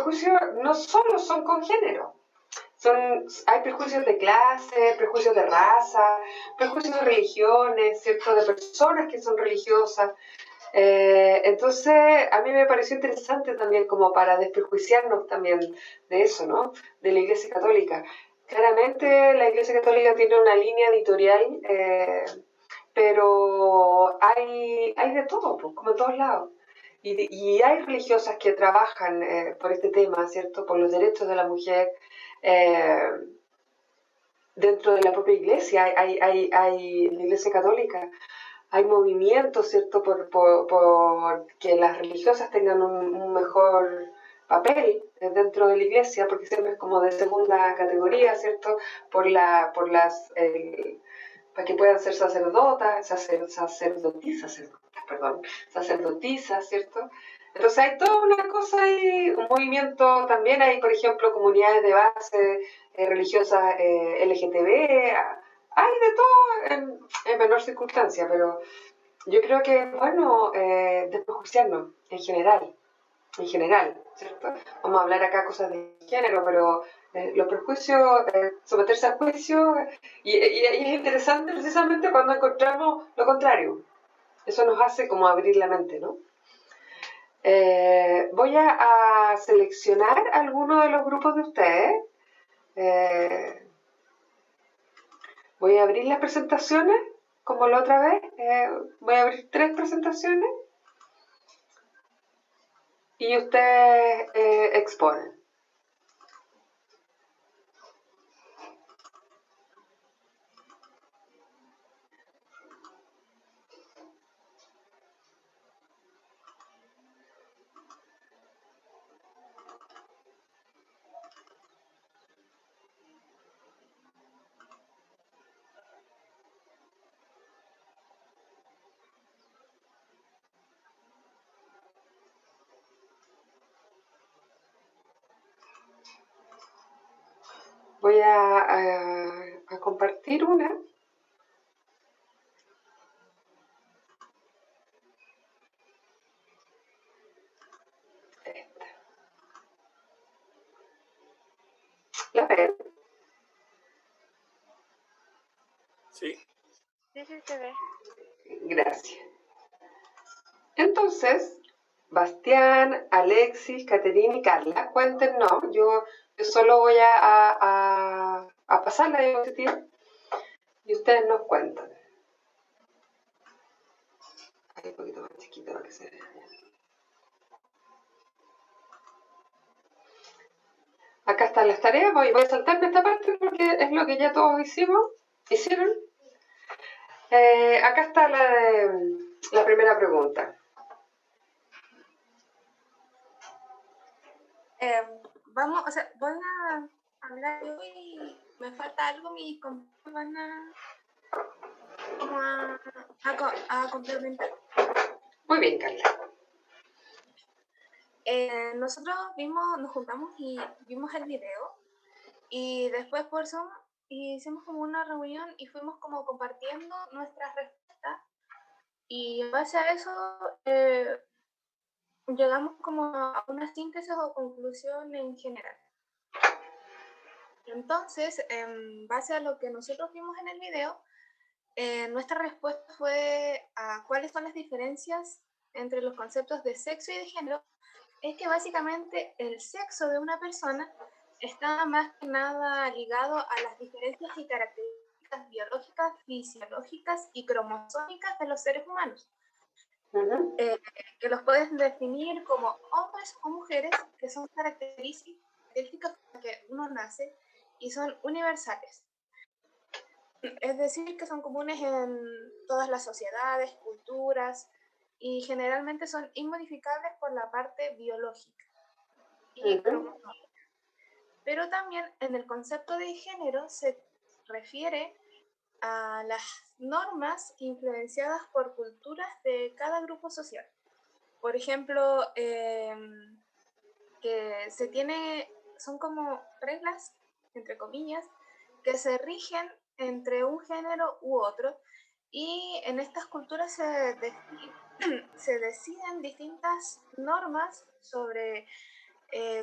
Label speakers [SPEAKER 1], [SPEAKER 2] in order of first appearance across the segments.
[SPEAKER 1] prejuicios no solo son con género. Hay prejuicios de clase, prejuicios de raza, prejuicios de religiones, ¿cierto? De personas que son religiosas. Entonces, a mí me pareció interesante también como para desprejuiciarnos también de eso, ¿no? De la Iglesia Católica. Claramente la Iglesia Católica tiene una línea editorial, pero hay de todo, pues, como en todos lados. Y hay religiosas que trabajan por este tema, ¿cierto? Por los derechos de la mujer. Eh, Dentro de la propia iglesia, en la iglesia católica, hay movimientos, ¿cierto?, por que las religiosas tengan un mejor papel dentro de la iglesia, porque siempre es como de segunda categoría, ¿cierto?, para que puedan ser sacerdotisas, ¿cierto? Entonces hay toda una cosa y un movimiento, también hay, por ejemplo, comunidades de base religiosas LGTB, hay de todo en menor circunstancia, pero yo creo que es bueno desprejuiciarnos en general, ¿cierto? Vamos a hablar acá cosas de género, pero los prejuicios, someterse a juicio, y es interesante precisamente cuando encontramos lo contrario. Eso nos hace como abrir la mente, ¿no? Voy a seleccionar algunos de los grupos de ustedes. Voy a abrir las presentaciones, como la otra vez. Voy a abrir 3 presentaciones y ustedes exponen. Voy a compartir una. ¿La ven?
[SPEAKER 2] Sí.
[SPEAKER 3] Sí, se ve.
[SPEAKER 1] Gracias. Entonces, Bastián, Alexis, Caterina y Carla, cuéntenos. Yo solo voy a pasar la diapositiva y ustedes nos cuentan. Hay un poquito más chiquito para que se vea. Acá están las tareas. Voy a saltarme esta parte porque es lo que ya todos hicieron. Acá está la primera pregunta.
[SPEAKER 3] Voy a hablar yo y me falta algo, mis compañeros van a complementar.
[SPEAKER 1] Muy bien, Carla.
[SPEAKER 3] Nosotros nos juntamos y vimos el video y después por Zoom hicimos como una reunión y fuimos como compartiendo nuestras respuestas y en base a eso llegamos como a una síntesis o conclusión en general. Entonces, en base a lo que nosotros vimos en el video, nuestra respuesta fue a cuáles son las diferencias entre los conceptos de sexo y de género. Es que básicamente el sexo de una persona está más que nada ligado a las diferencias y características biológicas, fisiológicas y cromosómicas de los seres humanos. Que los puedes definir como hombres o mujeres, que son características con las que uno nace y son universales. Es decir, que son comunes en todas las sociedades, culturas, y generalmente son inmodificables por la parte biológica y cromosómica. Pero también en el concepto de género se refiere a las normas influenciadas por culturas de cada grupo social. Por ejemplo, que son como reglas, entre comillas, que se rigen entre un género u otro, y en estas culturas se deciden distintas normas sobre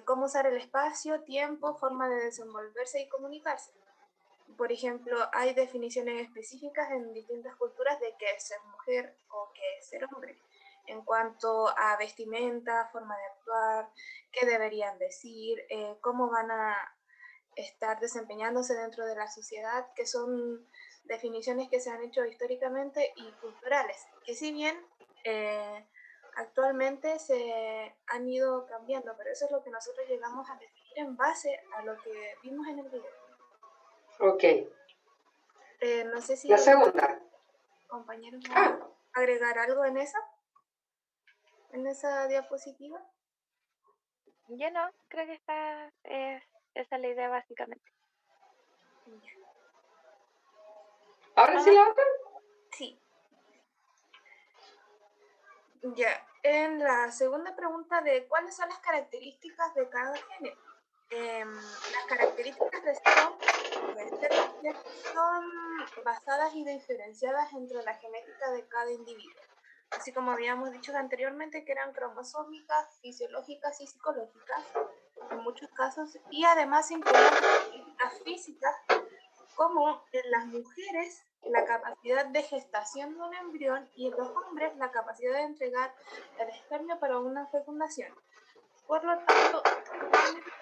[SPEAKER 3] cómo usar el espacio, tiempo, forma de desenvolverse y comunicarse. Por ejemplo, hay definiciones específicas en distintas culturas de qué es ser mujer o qué es ser hombre, en cuanto a vestimenta, forma de actuar, qué deberían decir, cómo van a estar desempeñándose dentro de la sociedad, que son definiciones que se han hecho históricamente y culturales, que si bien actualmente se han ido cambiando, pero eso es lo que nosotros llegamos a definir en base a lo que vimos en el video.
[SPEAKER 1] Ok.
[SPEAKER 3] No sé si
[SPEAKER 1] La
[SPEAKER 3] los
[SPEAKER 1] segunda.
[SPEAKER 3] compañeros van a agregar algo en esa diapositiva.
[SPEAKER 4] Yo no, creo que esa es la idea básicamente.
[SPEAKER 1] ¿Ahora sí la otra?
[SPEAKER 3] Sí. Ya, en la segunda pregunta de cuáles son las características de cada género. Las características de ser hombre y de ser mujer son basadas y diferenciadas entre la genética de cada individuo, así como habíamos dicho anteriormente, que eran cromosómicas, fisiológicas y psicológicas en muchos casos, y además incluían características físicas como en las mujeres la capacidad de gestación de un embrión y en los hombres la capacidad de entregar el espermio para una fecundación. Por lo tanto,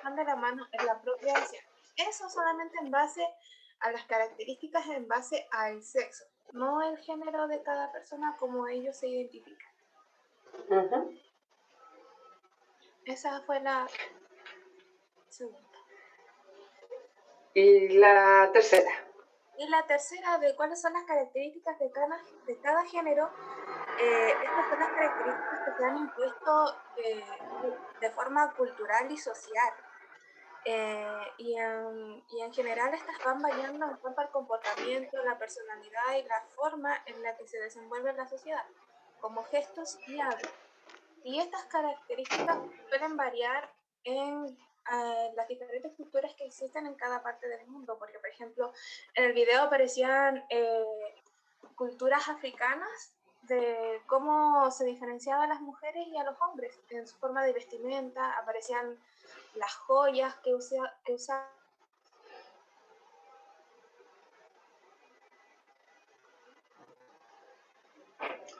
[SPEAKER 3] van de la mano en la procreación. Eso solamente en base a las características, en base al sexo, no el género de cada persona como ellos se identifican. Esa fue la segunda.
[SPEAKER 1] Y la tercera.
[SPEAKER 3] Y la tercera, de cuáles son las características de cada género. Estas son las características que se han impuesto de forma cultural y social. Y en general estas van variando en cuanto al comportamiento, la personalidad y la forma en la que se desenvuelve la sociedad, como gestos y habla. Y estas características suelen variar en las diferentes culturas que existen en cada parte del mundo, porque por ejemplo en el video aparecían culturas africanas de cómo se diferenciaba a las mujeres y a los hombres en su forma de vestimenta, aparecían las joyas que usaban.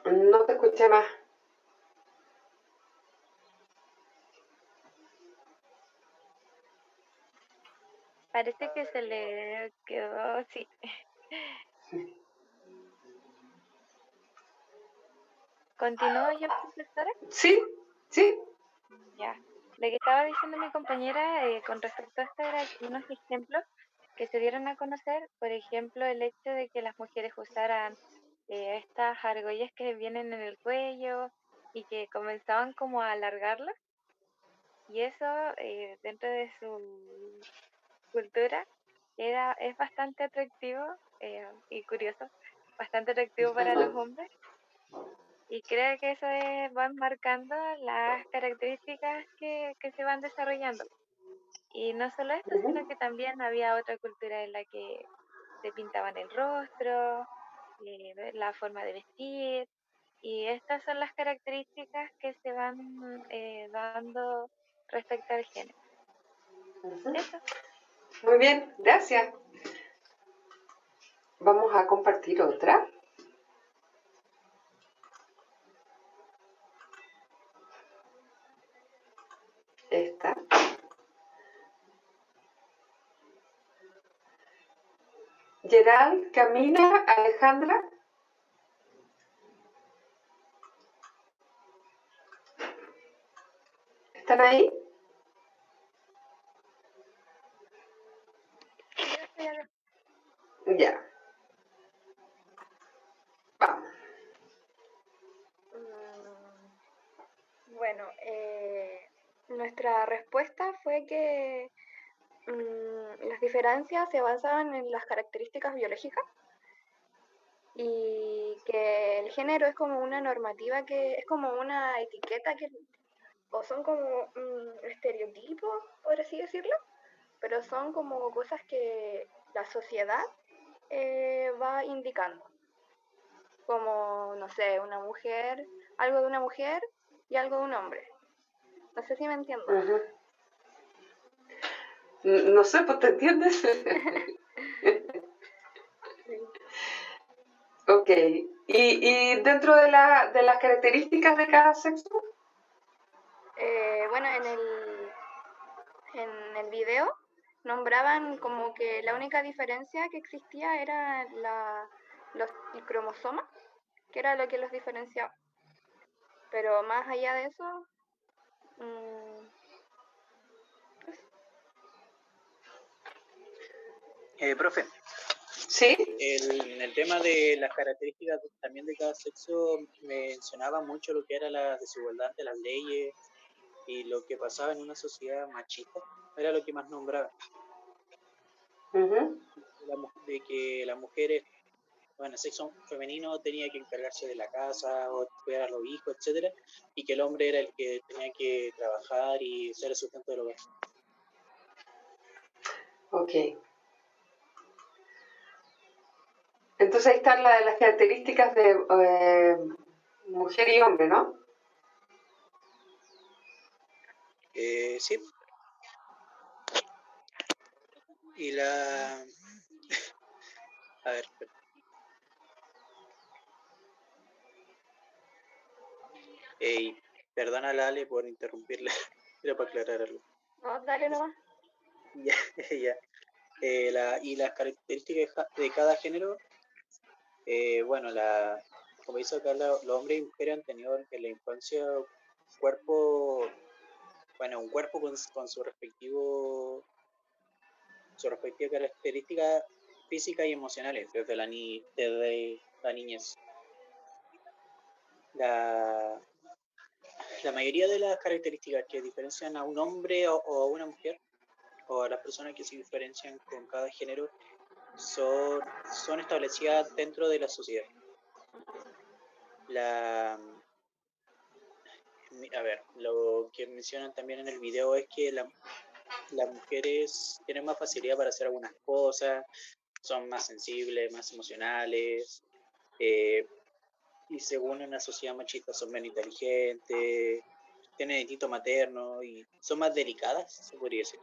[SPEAKER 1] No te escuché más.
[SPEAKER 4] Parece que se le quedó, sí. ¿Continúo yo, profesora?
[SPEAKER 1] Sí, sí.
[SPEAKER 4] Ya. Lo que estaba diciendo mi compañera con respecto a esto era unos ejemplos que se dieron a conocer, por ejemplo, el hecho de que las mujeres usaran estas argollas que vienen en el cuello y que comenzaban como a alargarlas, y eso dentro de su cultura es bastante atractivo y curioso, bastante atractivo para los hombres. Y creo que eso van marcando las características que se van desarrollando. Y no solo esto, sino que también había otra cultura en la que se pintaban el rostro, la forma de vestir, y estas son las características que se van dando respecto al género. Eso.
[SPEAKER 1] Muy bien, gracias. Vamos a compartir otra. Esta. Gerald, Camina, Alejandra. ¿Están ahí? Ya. Vamos.
[SPEAKER 3] Bueno, nuestra respuesta fue que las diferencias se basaban en las características biológicas y que el género es como una normativa, que es como una etiqueta o son como estereotipos, por así decirlo, pero son como cosas que la sociedad va indicando, como, no sé, una mujer, algo de una mujer y algo de un hombre. No sé si me entiendo.
[SPEAKER 1] No sé, pues, ¿te entiendes? Ok. ¿Y dentro de las características de cada sexo?
[SPEAKER 3] Bueno, en el video nombraban como que la única diferencia que existía era el cromosoma, que era lo que los diferenciaba. Pero más allá de eso,
[SPEAKER 2] Profe,
[SPEAKER 1] Sí.
[SPEAKER 2] en el tema de las características también de cada sexo mencionaba mucho lo que era la desigualdad ante las leyes y lo que pasaba en una sociedad machista, era lo que más nombraba.
[SPEAKER 1] Uh-huh.
[SPEAKER 2] De que las mujeres, bueno, el sexo femenino tenía que encargarse de la casa o cuidar a los hijos, etcétera, y que el hombre era el que tenía que trabajar y ser el sustento del hogar.
[SPEAKER 1] Ok. Entonces ahí están las características de mujer y hombre, ¿no?
[SPEAKER 2] Sí. Y la... A ver, perdona a la Ale por interrumpirla, era para aclarar algo.
[SPEAKER 3] No, dale nomás.
[SPEAKER 2] Ya, ya. Y las características de cada género, bueno, como dice acá, los hombres y mujeres han tenido en la infancia un cuerpo con su respectiva características físicas y emocionales desde la niñez. La mayoría de las características que diferencian a un hombre o a una mujer, o a las personas que se diferencian con cada género, son establecidas dentro de la sociedad. A ver, lo que mencionan también en el video es que las mujeres tienen más facilidad para hacer algunas cosas, son más sensibles, más emocionales, y según una sociedad machista son menos inteligentes, tienen instinto materno y son más delicadas, se podría decir.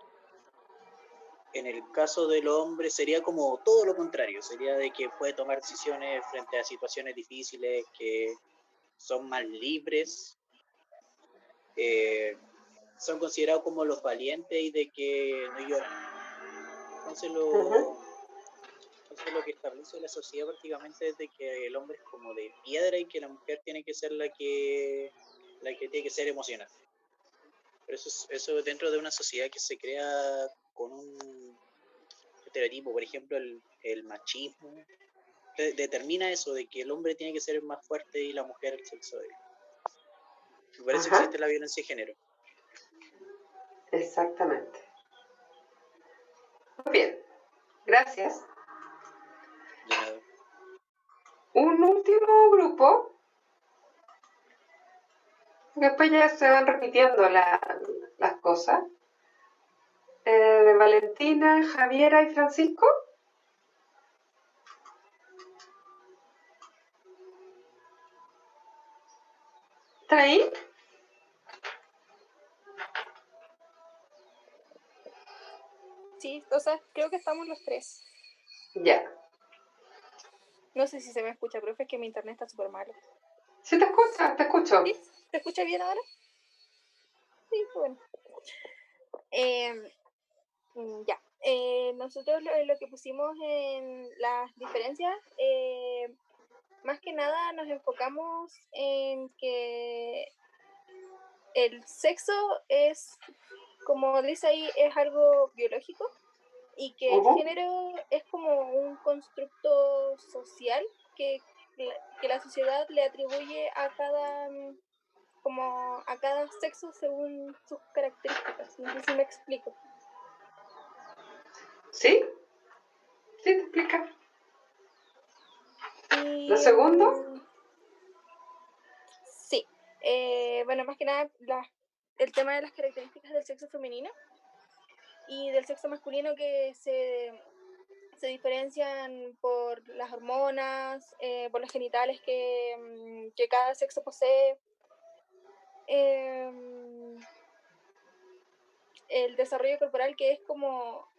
[SPEAKER 2] En el caso del hombre sería como todo lo contrario, sería de que puede tomar decisiones frente a situaciones difíciles, que son más libres, son considerados como los valientes y de que no lloran. Entonces lo que establece la sociedad prácticamente es de que el hombre es como de piedra y que la mujer tiene que ser la que tiene que ser emocional. Pero eso dentro de una sociedad que se crea con un estereotipo, por ejemplo, el machismo, determina eso, de que el hombre tiene que ser el más fuerte y la mujer el sexo débil. Y por eso existe la violencia de género.
[SPEAKER 1] Exactamente. Muy bien, gracias.
[SPEAKER 2] De nada.
[SPEAKER 1] Un último grupo, después ya se van repitiendo las cosas. Valentina, Javiera y Francisco. ¿Están ahí?
[SPEAKER 3] Sí, o sea, creo que estamos los tres.
[SPEAKER 1] Ya.
[SPEAKER 3] No sé si se me escucha, profe, es que mi internet está súper malo.
[SPEAKER 1] ¿Sí te escuchas? Te escucho.
[SPEAKER 3] ¿Sí? ¿Te escucha bien ahora? Sí, bueno. Ya. Nosotros lo que pusimos en las diferencias, más que nada nos enfocamos en que el sexo es, como dice ahí, es algo biológico y que el género es como un constructo social que la sociedad le atribuye a cada sexo según sus características. No sé si me explico.
[SPEAKER 1] ¿Sí? ¿Sí te explica?
[SPEAKER 3] Y,
[SPEAKER 1] ¿Lo segundo?
[SPEAKER 3] Sí. Bueno, más que nada el tema de las características del sexo femenino y del sexo masculino que se diferencian por las hormonas, por los genitales que cada sexo posee. el desarrollo corporal, que es como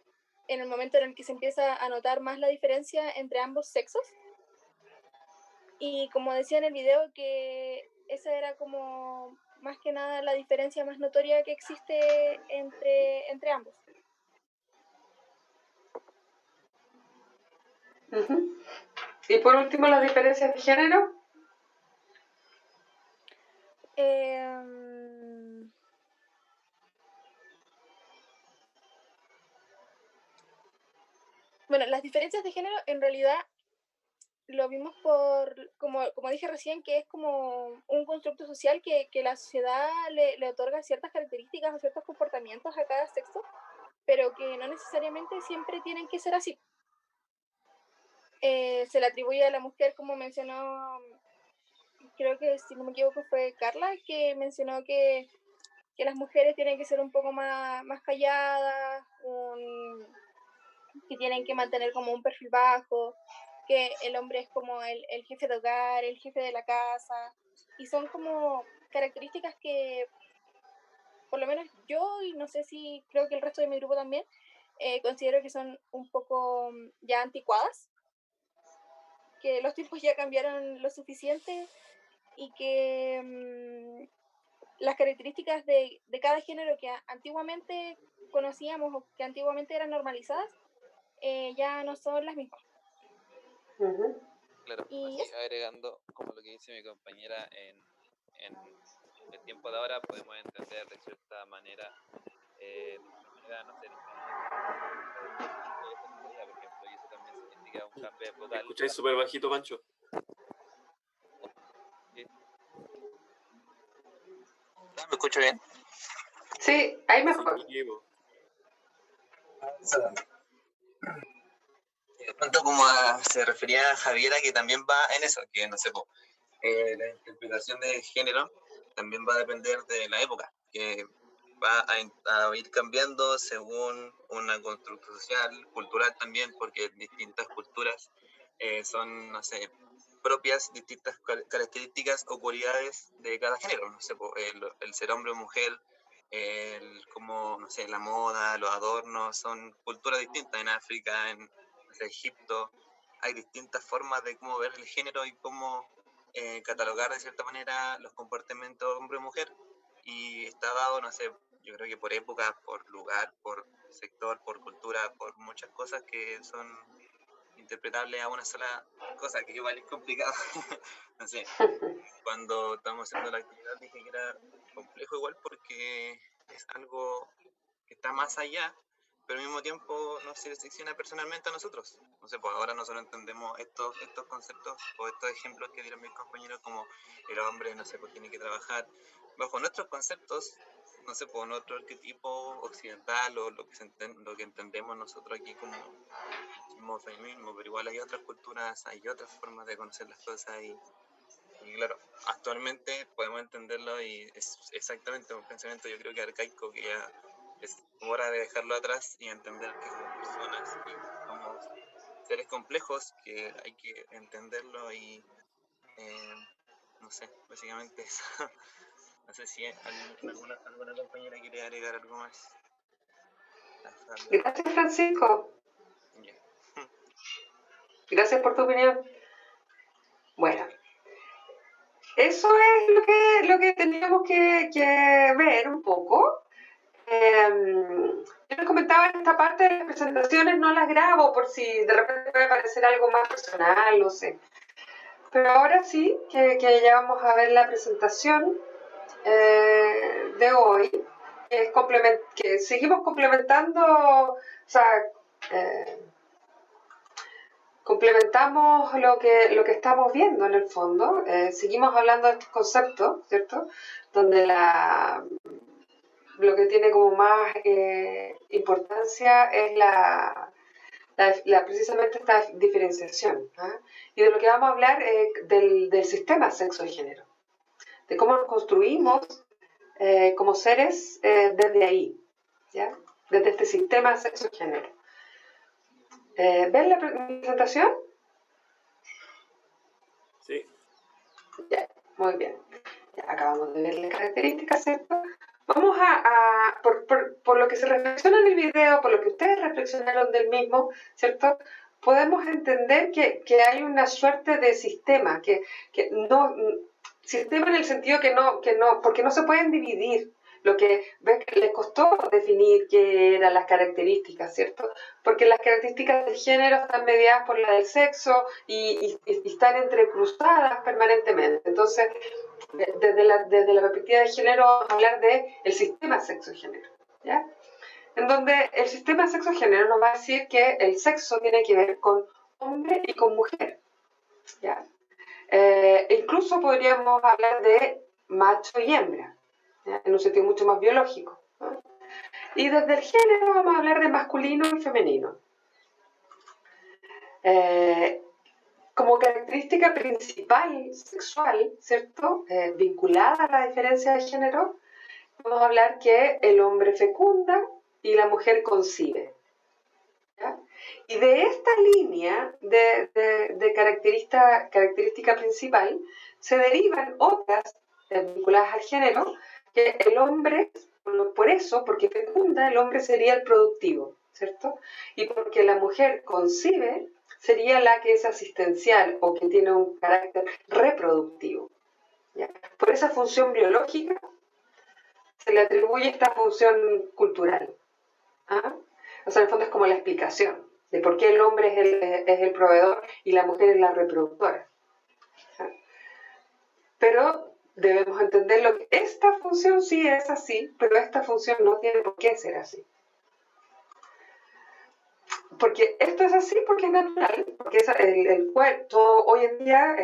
[SPEAKER 3] en el momento en el que se empieza a notar más la diferencia entre ambos sexos. Y como decía en el video, que esa era como más que nada la diferencia más notoria que existe entre ambos.
[SPEAKER 1] Y por último, las diferencias de género.
[SPEAKER 3] Bueno, las diferencias de género en realidad lo vimos como dije recién, que es como un constructo social que la sociedad le otorga ciertas características o ciertos comportamientos a cada sexo, pero que no necesariamente siempre tienen que ser así. Se le atribuye a la mujer, como mencionó, creo que si no me equivoco fue Carla, que mencionó que las mujeres tienen que ser un poco más calladas, que tienen que mantener como un perfil bajo, que el hombre es como el jefe de hogar, el jefe de la casa, y son como características que por lo menos yo, y no sé si creo que el resto de mi grupo también, considero que son un poco ya anticuadas, que los tiempos ya cambiaron lo suficiente y que las características de cada género que antiguamente conocíamos o que antiguamente eran normalizadas, ya no son las mismas.
[SPEAKER 5] Claro,
[SPEAKER 3] Y
[SPEAKER 5] así agregando como lo que dice mi compañera, en el tiempo de ahora podemos entender de cierta manera, no sé, por ejemplo, y eso también significa un cambio vocal.
[SPEAKER 6] ¿Me escucháis súper bajito, Pancho?
[SPEAKER 5] ¿Me escucho bien?
[SPEAKER 1] Sí, ahí mejor.
[SPEAKER 6] Sí, Diego.
[SPEAKER 5] De pronto, como se refería a Javiera, que también va en eso, que no sé, la interpretación de género también va a depender de la época, que va a ir cambiando según una construcción social, cultural también, porque distintas culturas son, no sé, propias distintas características o cualidades de cada género, no sé, el ser hombre o mujer, como, no sé, la moda, los adornos, son culturas distintas en África, en Egipto. Hay distintas formas de cómo ver el género y cómo catalogar de cierta manera los comportamientos hombre-mujer, y está dado, no sé, yo creo que por época, por lugar, por sector, por cultura, por muchas cosas que son interpretables a una sola cosa, que igual es complicado. No sé, cuando estamos haciendo la actividad dije que era complejo igual porque es algo que está más allá, pero al mismo tiempo nos secciona personalmente a nosotros. No sé, pues ahora nosotros entendemos estos conceptos o estos ejemplos que dieron mis compañeros, como el hombre, no sé, pues tiene que trabajar bajo nuestros conceptos, no sé, por otro arquetipo occidental o lo que entendemos nosotros aquí como feminismo, pero igual hay otras culturas, hay otras formas de conocer las cosas y claro, actualmente podemos entenderlo y es exactamente un pensamiento, yo creo que arcaico, que ya es hora de dejarlo atrás y entender que somos personas y somos seres complejos, que hay que entenderlo y no sé, básicamente eso. No sé si alguna compañera quiere agregar algo más.
[SPEAKER 1] Gracias, Francisco.
[SPEAKER 5] Yeah.
[SPEAKER 1] Gracias por tu opinión. Bueno, eso es lo que teníamos que ver un poco. Yo les comentaba en esta parte de las presentaciones, no las grabo por si de repente puede parecer algo más personal, no sé. Pero ahora sí, que ya vamos a ver la presentación de hoy, que seguimos complementando, o sea, complementamos lo que estamos viendo en el fondo, seguimos hablando de estos conceptos, ¿cierto? Donde lo que tiene como más importancia es precisamente esta diferenciación. ¿Ah? Y de lo que vamos a hablar del sistema sexo y género, de cómo nos construimos como seres desde ahí, ¿ya? Desde este sistema sexo y género. ¿Ven la presentación?
[SPEAKER 6] Sí.
[SPEAKER 1] Ya, muy bien. Ya acabamos de ver las características, ¿cierto? Vamos por lo que se reflexiona en el video, por lo que ustedes reflexionaron del mismo, ¿cierto? Podemos entender que hay una suerte de sistema, que no, sistema en el sentido que no, porque no se pueden dividir. Lo que ves que les costó definir qué eran las características, ¿cierto? Porque las características del género están mediadas por la del sexo y están entrecruzadas permanentemente. Entonces, desde la perspectiva de género, vamos a hablar del sistema sexo-género, ¿ya? En donde el sistema sexo-género nos va a decir que el sexo tiene que ver con hombre y con mujer, ¿ya? Incluso podríamos hablar de macho y hembra, ¿ya? En un sentido mucho más biológico, ¿no? Y desde el género vamos a hablar de masculino y femenino. Como característica principal sexual, ¿cierto? Vinculada a la diferencia de género, vamos a hablar que el hombre fecunda y la mujer concibe, ¿ya? Y de esta línea de característica principal se derivan otras vinculadas al género, que el hombre, porque fecunda, el hombre sería el productivo, ¿cierto? Y porque la mujer concibe, sería la que es asistencial o que tiene un carácter reproductivo, ¿ya? Por esa función biológica se le atribuye esta función cultural, ¿ah? O sea, en el fondo es como la explicación de por qué el hombre es el proveedor y la mujer es la reproductora, ¿ah? Pero debemos entender lo que esta función sí es así, pero esta función no tiene por qué ser así. Porque esto es así porque es natural, porque es el cuerpo, hoy en día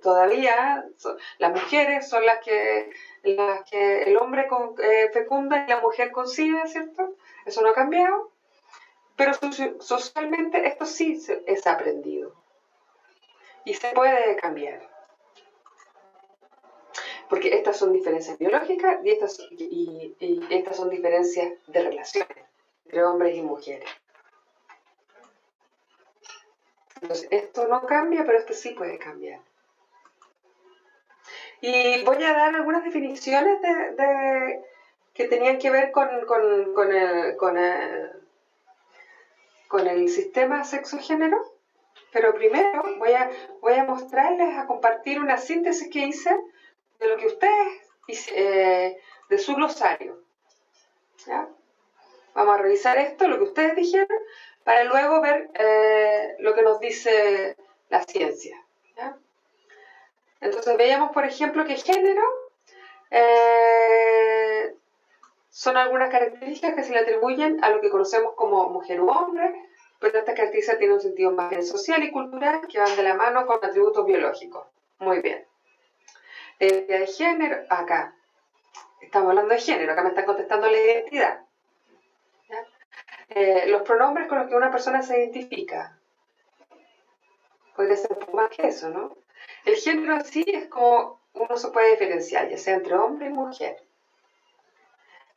[SPEAKER 1] todavía las mujeres son las que el hombre fecunda y la mujer concibe, ¿cierto? Eso no ha cambiado, pero socialmente esto sí es aprendido y se puede cambiar. Porque estas son diferencias biológicas y estas son diferencias de relaciones entre hombres y mujeres. Entonces, esto no cambia, pero esto sí puede cambiar. Y voy a dar algunas definiciones que tenían que ver con el sistema sexo-género, pero primero voy a mostrarles, a compartir una síntesis que hice de lo que ustedes, de su glosario, ¿ya? Vamos a revisar esto, lo que ustedes dijeron, para luego ver lo que nos dice la ciencia, ¿ya? Entonces veíamos, por ejemplo, que género son algunas características que se le atribuyen a lo que conocemos como mujer u hombre, pero estas características tienen un sentido más bien social y cultural que van de la mano con atributos biológicos. Muy bien. De género, acá. Estamos hablando de género, acá me están contestando la identidad. Los pronombres con los que una persona se identifica. Podría ser un poco más que eso, ¿no? El género en sí es como uno se puede diferenciar, ya sea entre hombre y mujer.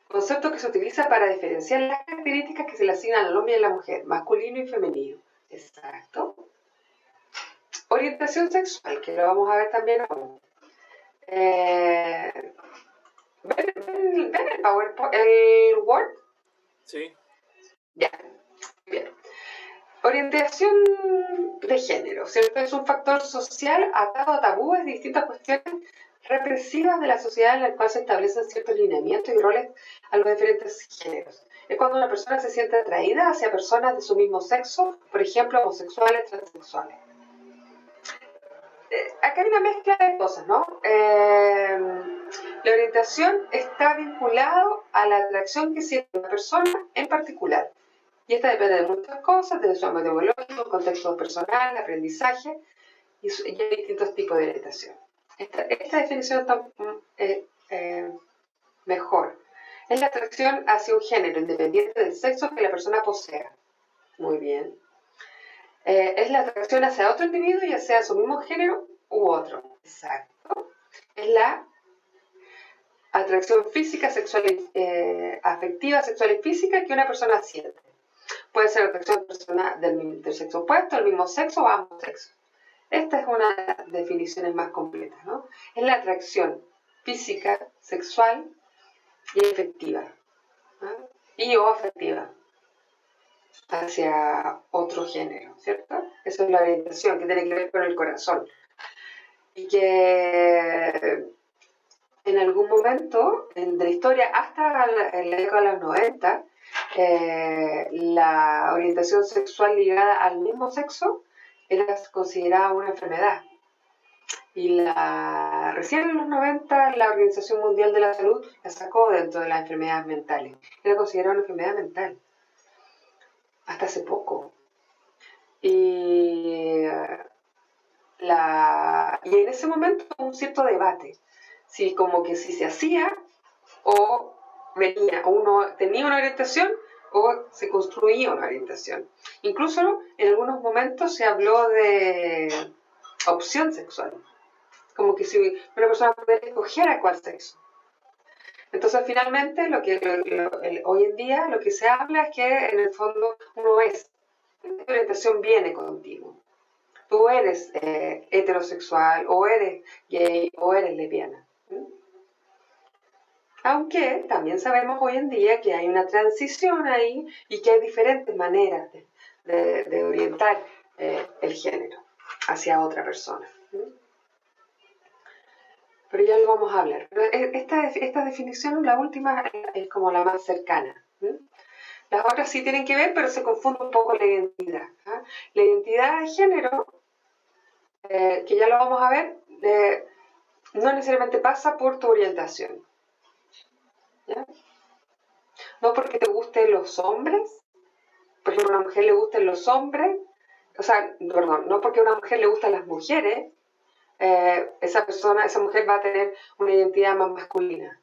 [SPEAKER 1] Concepto que se utiliza para diferenciar las características que se le asignan al hombre y a la mujer, masculino y femenino. Exacto. Orientación sexual, que lo vamos a ver también ahora. ¿Ven el PowerPoint, el Word?
[SPEAKER 2] Sí.
[SPEAKER 1] Ya, bien. Orientación de género, ¿cierto? Es un factor social atado a tabúes de distintas cuestiones represivas de la sociedad en la cual se establecen ciertos lineamientos y roles a los diferentes géneros. Es cuando una persona se siente atraída hacia personas de su mismo sexo, por ejemplo, homosexuales, transexuales. Acá hay una mezcla de cosas, ¿no? La orientación está vinculada a la atracción que siente una persona en particular. Y esta depende de muchas cosas, desde su ámbito biológico, contexto personal, aprendizaje, y hay distintos tipos de orientación. Esta definición está mejor. Es la atracción hacia un género, independiente del sexo que la persona posea. Muy bien. Es la atracción hacia otro individuo, ya sea su mismo género u otro. Exacto. Es la atracción física, sexual, afectiva, sexual y física que una persona siente. Puede ser atracción personal del sexo opuesto, del mismo sexo o ambos sexos. Esta es una de las definiciones más completas, ¿no? Es la atracción física, sexual y efectiva, y o afectiva hacia otro género, ¿cierto? Eso es la orientación que tiene que ver con el corazón. Y que en algún momento de la historia, hasta en la década de los 90, la orientación sexual ligada al mismo sexo era considerada una enfermedad. Y recién en los 90 la Organización Mundial de la Salud la sacó dentro de las enfermedades mentales. Era considerada una enfermedad mental. Hasta hace poco. Y en ese momento hubo un cierto debate. Si como que si se hacía o venía, o uno tenía una orientación o se construía una orientación. Incluso en algunos momentos se habló de opción sexual. Como que si una persona pudiera escoger a cuál sexo. Entonces, finalmente, hoy en día lo que se habla es que en el fondo uno es, la orientación viene contigo. Tú eres heterosexual, o eres gay, o eres lesbiana. Aunque también sabemos hoy en día que hay una transición ahí y que hay diferentes maneras de orientar el género hacia otra persona. Pero ya lo vamos a hablar. Esta definición, la última, es como la más cercana. Las otras sí tienen que ver, pero se confunde un poco la identidad. La identidad de género, que ya lo vamos a ver, no necesariamente pasa por tu orientación. ¿Ya? No porque te gusten los hombres, por ejemplo, a una mujer le gusten los hombres, no porque a una mujer le gustan las mujeres, esa mujer va a tener una identidad más masculina.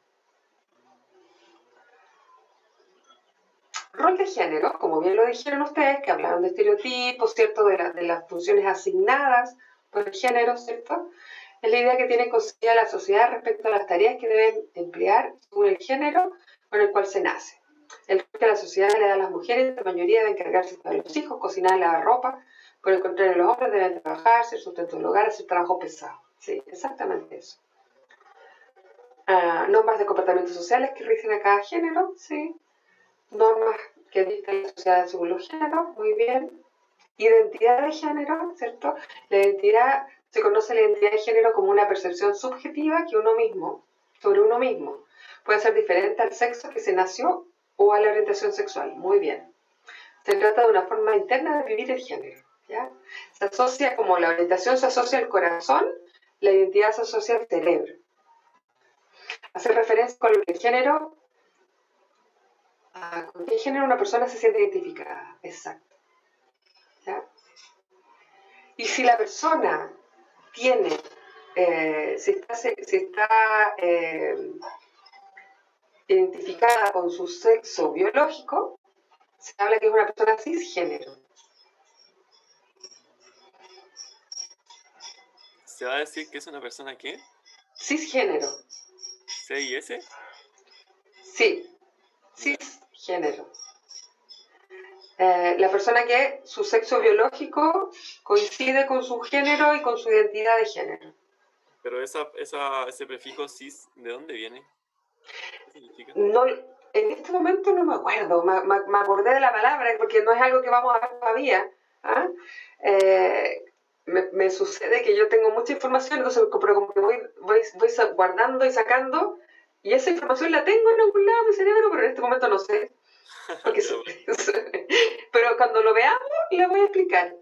[SPEAKER 1] Rol de género, como bien lo dijeron ustedes, que hablaron de estereotipos, ¿cierto? De las funciones asignadas por el género, ¿cierto? Es la idea que tiene concebida la sociedad respecto a las tareas que deben emplear según el género con el cual se nace. El rol que la sociedad le da a las mujeres, la mayoría deben encargarse de los hijos, cocinar, lavar ropa. Por el contrario, los hombres deben trabajar, ser sustento del hogar, hacer trabajo pesado. Sí, exactamente eso. Normas de comportamientos sociales que rigen a cada género, sí. Normas que dictan la sociedad según los géneros, muy bien. Identidad de género, ¿cierto? Se conoce la identidad de género como una percepción subjetiva que sobre uno mismo, puede ser diferente al sexo que se nació o a la orientación sexual, muy bien. Se trata de una forma interna de vivir el género, ¿ya? Se asocia, como la orientación se asocia al corazón, la identidad se asocia al cerebro. Hace referencia con el género. ¿Con qué género una persona se siente identificada? Exacto. ¿Ya? Y si la persona tiene, si está identificada con su sexo biológico, se habla que es una persona cisgénero.
[SPEAKER 6] ¿Se va a decir que es una persona qué?
[SPEAKER 1] Cisgénero.
[SPEAKER 6] ¿C y S?
[SPEAKER 1] Sí, cisgénero. La persona que su sexo biológico coincide con su género y con su identidad de género.
[SPEAKER 6] Pero ese prefijo cis, ¿de dónde viene? ¿Qué significa?
[SPEAKER 1] No, en este momento no me acuerdo, me acordé de la palabra porque no es algo que vamos a ver todavía. Me sucede que yo tengo mucha información, entonces pero como que voy guardando y sacando, y esa información la tengo en algún lado de mi cerebro, pero en este momento no sé. Pero cuando lo veamos, le voy a explicar.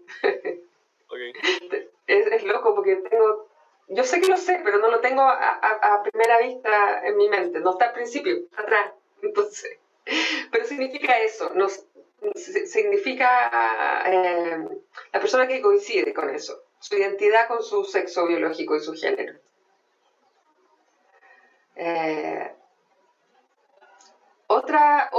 [SPEAKER 6] Okay.
[SPEAKER 1] Es loco porque yo sé que lo sé, pero no lo tengo a primera vista en mi mente. No está al principio, está atrás. Entonces, pero significa eso. Significa la persona que coincide con eso. Su identidad con su sexo biológico y su género. Otra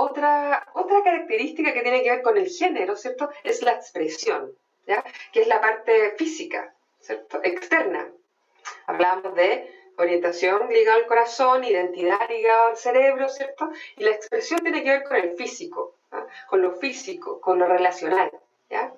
[SPEAKER 1] característica que tiene que ver con el género, ¿cierto? Es la expresión, ¿ya? Que es la parte física, ¿cierto? Externa. Hablamos de orientación ligada al corazón, identidad ligada al cerebro, ¿cierto? Y la expresión tiene que ver con el físico, ¿ya? Con lo físico, con lo relacional, ¿ya?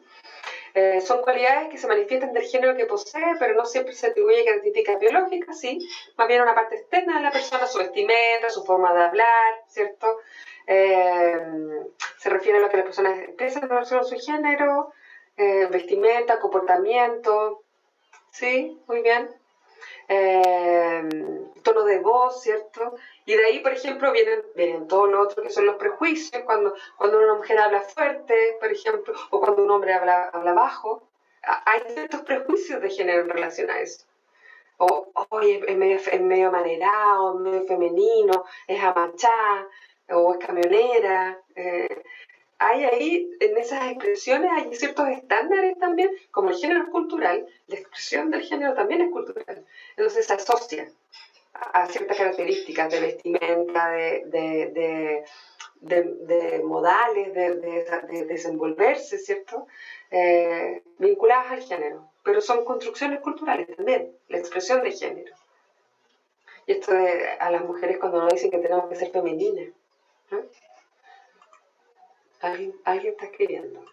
[SPEAKER 1] Son cualidades que se manifiestan del género que posee, pero no siempre se atribuye características biológicas, sí, más bien una parte externa de la persona, su vestimenta, su forma de hablar, ¿cierto? Se refiere a lo que las personas expresan en relación a su género, vestimenta, comportamiento, sí, muy bien. Tono de voz, ¿cierto? Y de ahí, por ejemplo, vienen todo lo otro que son los prejuicios, cuando una mujer habla fuerte, por ejemplo, o cuando un hombre habla bajo. Hay ciertos prejuicios de género en relación a eso. O es medio manerado, es medio femenino, es amachá, o es camionera. Hay ahí, en esas expresiones, hay ciertos estándares también, como el género es cultural, la expresión del género también es cultural. Entonces se asocia a ciertas características de vestimenta, de modales, de desenvolverse, ¿cierto? Vinculadas al género, pero son construcciones culturales también, la expresión de género. Y esto a las mujeres cuando nos dicen que tenemos que ser femeninas, ¿no? Alguien está escribiendo.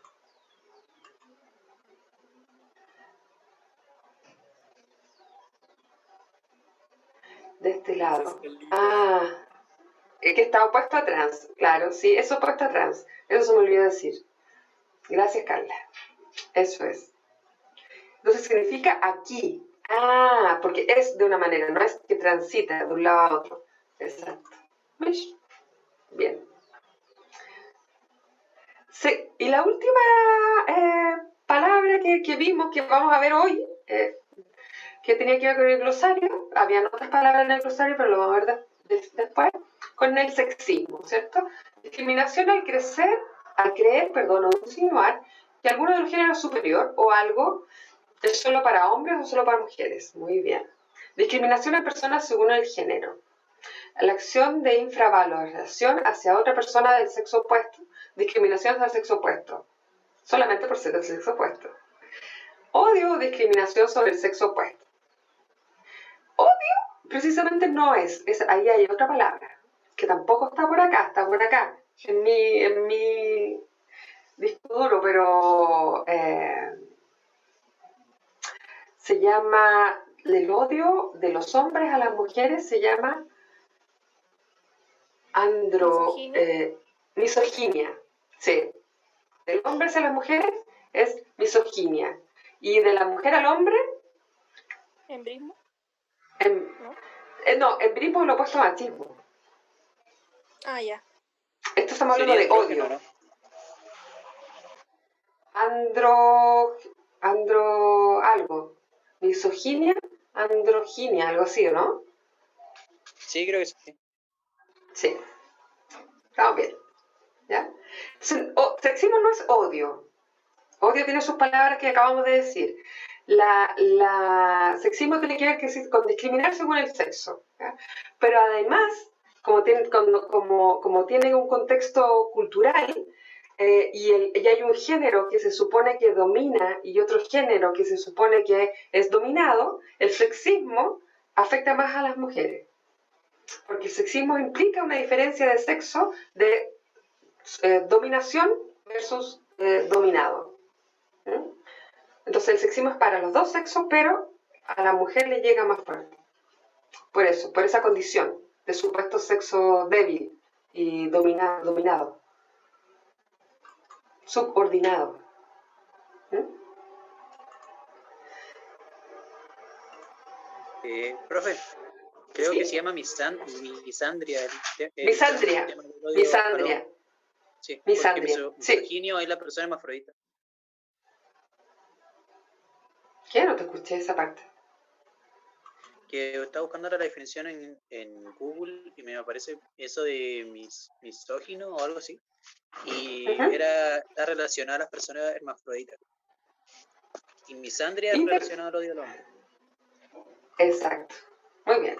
[SPEAKER 1] De este lado. Que está opuesto a trans. Claro, sí, es opuesto a trans. Eso se me olvidó decir. Gracias, Carla. Eso es. Entonces significa aquí. Porque es de una manera, no es que transita de un lado a otro. Exacto. ¿Ves? Bien. Sí, y la última palabra que vimos, que vamos a ver hoy, que tenía que ver con el glosario, habían otras palabras en el glosario, pero lo vamos a ver después, con el sexismo, ¿cierto? Discriminación al creer, o insinuar que alguno de los géneros es superior o algo es solo para hombres o solo para mujeres. Muy bien. Discriminación a personas según el género. La acción de infravaloración hacia otra persona del sexo opuesto. Discriminación hacia el sexo opuesto. Solamente por ser del sexo opuesto. Odio o discriminación sobre el sexo opuesto. Odio precisamente no es. Ahí hay otra palabra, que tampoco está por acá, en mi disco duro, pero se llama, el odio de los hombres a las mujeres se llama misoginia. Sí. Del hombre hacia las mujeres es misoginia. Y de la mujer al hombre,
[SPEAKER 3] ¿Embrismo?
[SPEAKER 1] No, embrismo es lo opuesto a machismo.
[SPEAKER 3] Ya.
[SPEAKER 1] Esto estamos hablando de odio.
[SPEAKER 2] ¿No?
[SPEAKER 1] Algo. Misoginia, androginia, algo así, ¿no?
[SPEAKER 2] Sí, creo que sí.
[SPEAKER 1] Sí. Estamos bien. ¿Ya? Sexismo no es odio. Odio tiene sus palabras que acabamos de decir. Sexismo tiene que ver con discriminar según el sexo. ¿Ya? Pero además, como tiene un contexto cultural, y hay un género que se supone que domina y otro género que se supone que es dominado, el sexismo afecta más a las mujeres. Porque el sexismo implica una diferencia de sexo de dominación versus dominado. Entonces el sexismo es para los dos sexos, pero a la mujer le llega más fuerte. Por eso, por esa condición de supuesto sexo débil y dominado. Subordinado.
[SPEAKER 2] Profe, creo
[SPEAKER 1] ¿Sí?
[SPEAKER 2] que se llama misandria.
[SPEAKER 1] Misandria.
[SPEAKER 2] Sí,
[SPEAKER 1] misandria.
[SPEAKER 2] porque misoginio es la persona hermafrodita.
[SPEAKER 1] ¿Qué? No te escuché esa parte.
[SPEAKER 2] Que estaba buscando ahora la definición en Google y me aparece eso de misógino o algo así. Y está relacionado a las personas hermafroditas. Y misandria es relacionado al odio al hombre.
[SPEAKER 1] Exacto. Muy bien.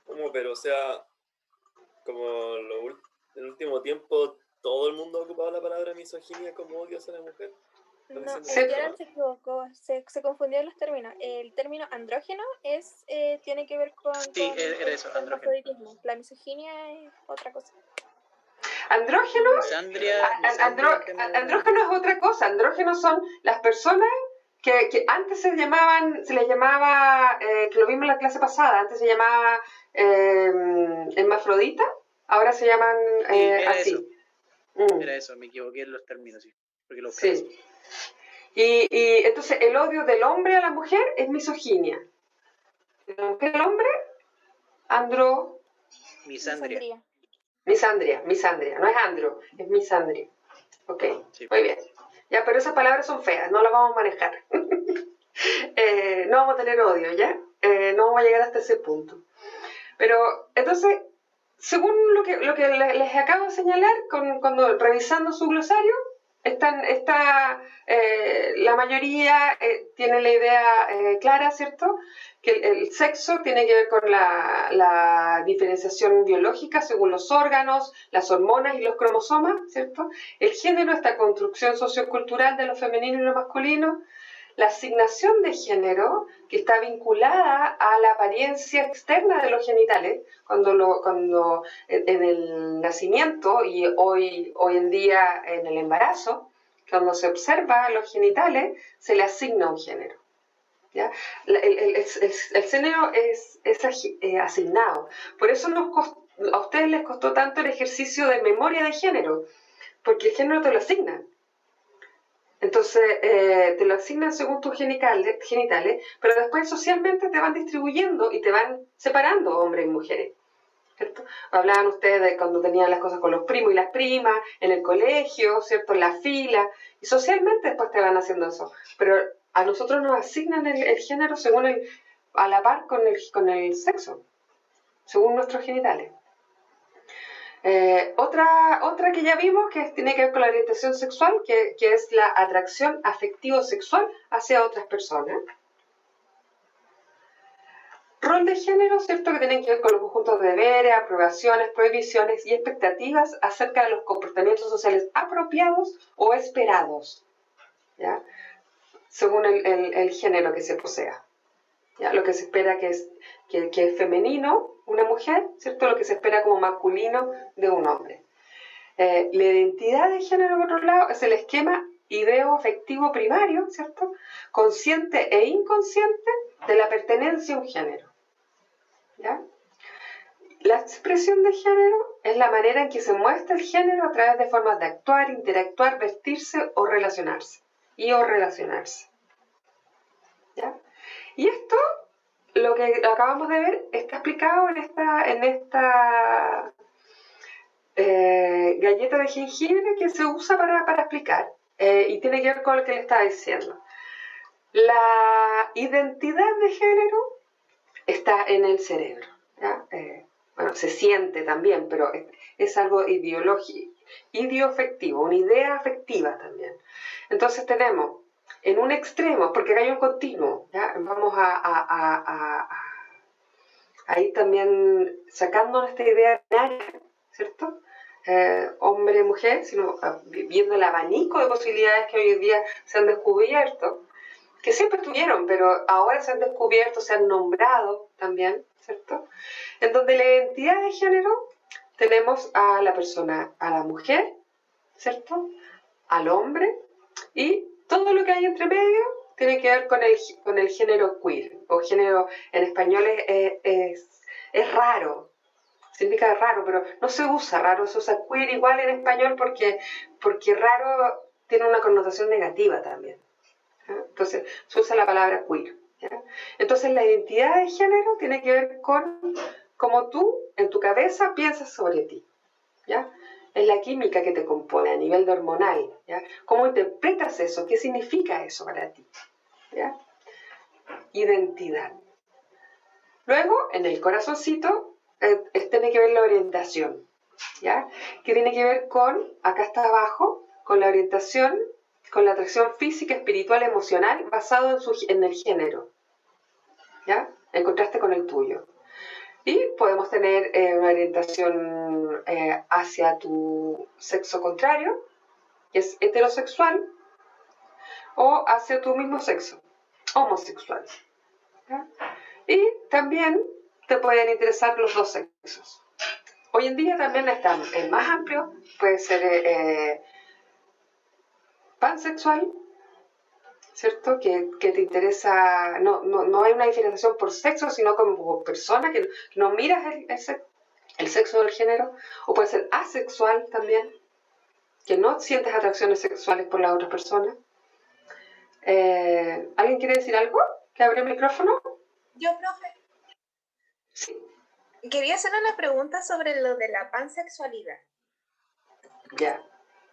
[SPEAKER 6] ¿Cómo? Pero, o sea, como el último tiempo, todo el mundo ha ocupado la palabra misoginia como odio hacia la mujer.
[SPEAKER 3] No, Gerald se equivocó, se confundió los términos. El término andrógeno tiene que ver con
[SPEAKER 2] era eso,
[SPEAKER 3] el hermafroditismo. La misoginia es otra cosa.
[SPEAKER 1] Andrógeno,
[SPEAKER 2] Misandria
[SPEAKER 1] andrógeno es otra cosa. Andrógenos son las personas que antes se les llamaba, que lo vimos en la clase pasada, antes se llamaba hermafrodita, ahora se llaman
[SPEAKER 2] era
[SPEAKER 1] así.
[SPEAKER 2] eso. Era eso, me equivoqué en los términos, sí. Porque los
[SPEAKER 1] Sí. Y entonces el odio del hombre a la mujer es misoginia. De la mujer al hombre,
[SPEAKER 2] misandria.
[SPEAKER 1] Misandria. No es andro, es misandria. Ok,
[SPEAKER 2] Sí.
[SPEAKER 1] muy bien. Ya, pero esas palabras son feas, no las vamos a manejar. No vamos a tener odio, ¿ya? No vamos a llegar hasta ese punto. Pero, entonces, según lo que les acabo de señalar, cuando revisando su glosario, la mayoría tiene la idea clara, ¿cierto? Que el sexo tiene que ver con la diferenciación biológica según los órganos, las hormonas y los cromosomas, ¿cierto? El género, esta construcción sociocultural de lo femenino y lo masculino. La asignación de género, que está vinculada a la apariencia externa de los genitales, cuando en el nacimiento y hoy en día en el embarazo, cuando se observa los genitales, se le asigna un género. ¿Ya? El género es asignado. Por eso a ustedes les costó tanto el ejercicio de memoria de género, porque el género te lo asignan. Entonces, te lo asignan según tus genitales, pero después socialmente te van distribuyendo y te van separando hombres y mujeres, ¿cierto? Hablaban ustedes de cuando tenían las cosas con los primos y las primas, en el colegio, ¿cierto? En la fila, y socialmente después te van haciendo eso. Pero a nosotros nos asignan el género según a la par con el sexo, según nuestros genitales. Otra que ya vimos que tiene que ver con la orientación sexual, que es la atracción afectivo-sexual hacia otras personas. Rol de género, ¿cierto? Que tienen que ver con los conjuntos de deberes, aprobaciones, prohibiciones y expectativas acerca de los comportamientos sociales apropiados o esperados, ¿ya? Según el género que se posea. ¿Ya? Lo que se espera que es femenino, una mujer, ¿cierto? Lo que se espera como masculino de un hombre. La identidad de género, por otro lado, es el esquema ideo-afectivo primario, ¿cierto? Consciente e inconsciente de la pertenencia a un género. ¿Ya? La expresión de género es la manera en que se muestra el género a través de formas de actuar, interactuar, vestirse o relacionarse. ¿Ya? Y esto, lo que acabamos de ver, está explicado en esta galleta de jengibre que se usa para explicar y tiene que ver con lo que le estaba diciendo. La identidad de género está en el cerebro, ¿ya? Bueno, se siente también, pero es algo idioafectivo, una idea afectiva también. Entonces tenemos en un extremo, porque acá hay un continuo, ¿ya? Vamos a ir también sacando esta idea binaria, ¿cierto? Hombre-mujer, sino viendo el abanico de posibilidades que hoy en día se han descubierto, que siempre estuvieron, pero ahora se han descubierto, se han nombrado también, ¿cierto? En donde la identidad de género tenemos a la persona, a la mujer, ¿cierto? Al hombre, y todo lo que hay entre medio tiene que ver con el género queer, o género en español es raro. Significa raro, pero no se usa raro, se usa queer igual en español porque raro tiene una connotación negativa también. ¿Ya? Entonces se usa la palabra queer. ¿Ya? Entonces la identidad de género tiene que ver con cómo tú en tu cabeza piensas sobre ti. ¿Ya? Es la química que te compone a nivel de hormonal. ¿Ya? ¿Cómo interpretas eso? ¿Qué significa eso para ti? ¿Ya? Identidad. Luego, en el corazoncito, tiene que ver la orientación, ¿ya? Que tiene que ver con, acá está abajo, con la orientación, con la atracción física, espiritual, emocional, basado en el género, ¿ya? En contraste con el tuyo. Y podemos tener una orientación hacia tu sexo contrario, que es heterosexual, o hacia tu mismo sexo, homosexual, ¿ya? Y también te pueden interesar los dos sexos. Hoy en día también está más amplio, puede ser pansexual, ¿cierto? Que te interesa, no hay una diferenciación por sexo, sino como por persona, que no miras el sexo del género, o puede ser asexual también, que no sientes atracciones sexuales por la otra persona. ¿Alguien quiere decir algo? ¿Que abre el micrófono?
[SPEAKER 3] Yo, profe.
[SPEAKER 1] Sí.
[SPEAKER 3] Quería hacer una pregunta sobre lo de la pansexualidad.
[SPEAKER 1] Ya.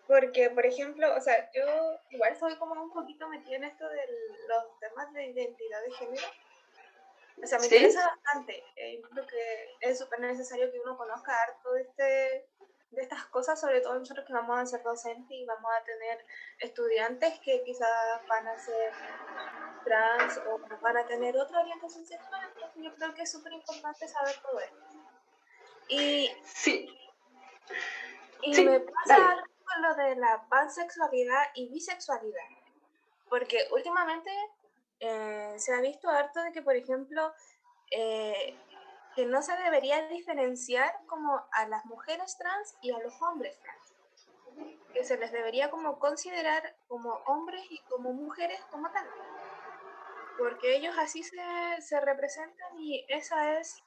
[SPEAKER 3] Porque, por ejemplo, o sea, yo igual soy como un poquito metida en esto de los temas de identidad de género. O sea, me
[SPEAKER 1] ¿Sí?
[SPEAKER 3] interesa bastante. Creo que es súper necesario que uno conozca harto de estas cosas, sobre todo nosotros que vamos a ser docentes y vamos a tener estudiantes que quizás van a ser trans o van a tener otra orientación sexual. Entonces yo creo que es súper importante saber todo esto. Y
[SPEAKER 1] Sí.
[SPEAKER 3] sí, me pasa
[SPEAKER 1] dale.
[SPEAKER 3] algo con lo de la pansexualidad y bisexualidad. Porque últimamente se ha visto harto de que, por ejemplo, que no se debería diferenciar como a las mujeres trans y a los hombres trans. Que se les debería como considerar como hombres y como mujeres como tal. Porque ellos así se representan y esa es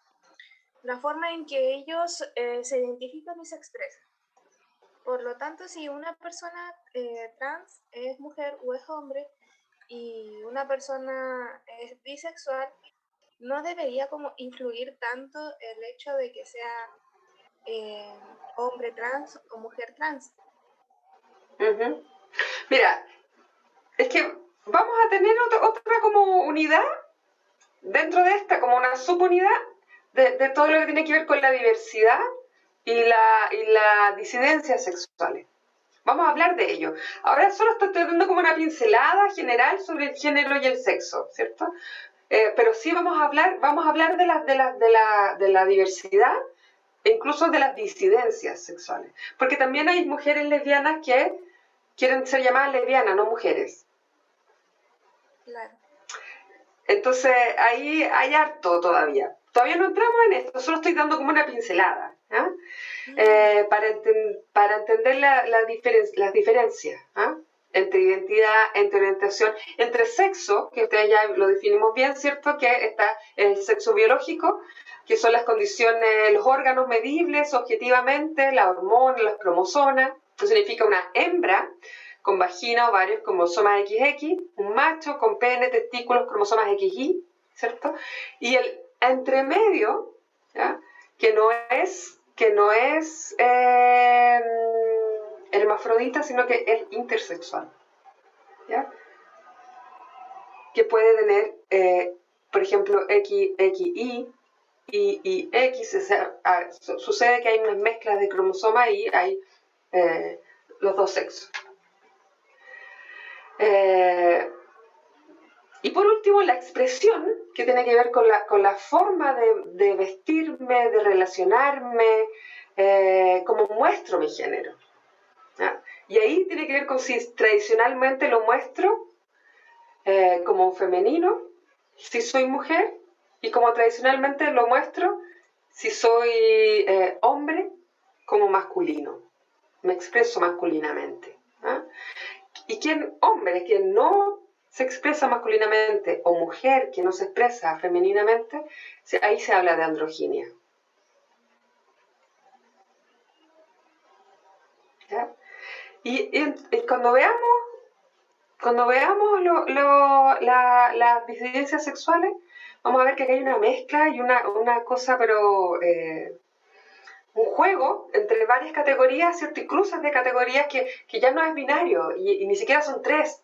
[SPEAKER 3] la forma en que ellos se identifican y se expresan. Por lo tanto, si una persona trans es mujer o es hombre y una persona es bisexual, no debería como influir tanto el hecho de que sea hombre trans o mujer trans.
[SPEAKER 1] Uh-huh. Mira, es que vamos a tener otra como unidad dentro de esta, como una subunidad de todo lo que tiene que ver con la diversidad y la disidencia sexuales. Vamos a hablar de ello. Ahora solo estoy dando como una pincelada general sobre el género y el sexo, ¿cierto? Pero sí vamos a hablar de la diversidad e incluso de las disidencias sexuales. Porque también hay mujeres lesbianas que quieren ser llamadas lesbianas, no mujeres.
[SPEAKER 3] Claro.
[SPEAKER 1] Entonces ahí hay harto todavía. Todavía no entramos en esto, solo estoy dando como una pincelada, ¿eh? Para entender las diferencias, ¿eh? Entre identidad, entre orientación, entre sexo, que ustedes ya lo definimos bien, ¿cierto? Que está el sexo biológico, que son las condiciones, los órganos medibles objetivamente, las hormonas, las cromosomas, que significa una hembra con vagina, ovarios, cromosomas XX, un macho con pene, testículos, cromosomas XY, ¿cierto? Y el entremedio, ¿ya? que no es hermafrodita, sino que es intersexual, ¿ya? Que puede tener, por ejemplo, XY, y X, sucede que hay unas mezclas de cromosomas y hay los dos sexos. Y por último, la expresión, que tiene que ver con la forma de vestirme, de relacionarme, cómo muestro mi género. ¿Ya? Y ahí tiene que ver con si tradicionalmente lo muestro como femenino, si soy mujer, y como tradicionalmente lo muestro, si soy hombre, como masculino. Me expreso masculinamente. ¿Ah? Y hombre que no se expresa masculinamente o mujer que no se expresa femeninamente, ahí se habla de androginia. ¿Ya? Y cuando veamos las disidencias sexuales, vamos a ver que aquí hay una mezcla y una cosa, pero un juego entre varias categorías, ¿cierto? Y cruzas de categorías que ya no es binario y ni siquiera son tres.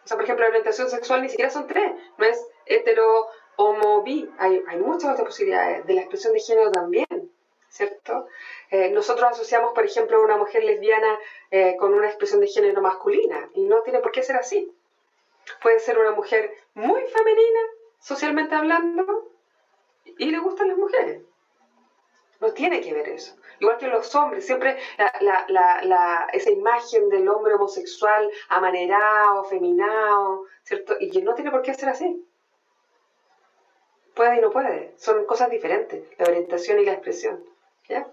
[SPEAKER 1] O sea, por ejemplo, la orientación sexual ni siquiera son tres. No es hetero, homo, bi. Hay muchas otras posibilidades. De la expresión de género también, ¿cierto? Nosotros asociamos, por ejemplo, a una mujer lesbiana con una expresión de género masculina. Y no tiene por qué ser así. Puede ser una mujer muy femenina, socialmente hablando, y le gustan las mujeres. No tiene que ver eso. Igual que los hombres, siempre esa imagen del hombre homosexual amanerado, afeminado, ¿cierto? Y que no tiene por qué ser así. Puede y no puede. Son cosas diferentes, la orientación y la expresión. ¿Ya?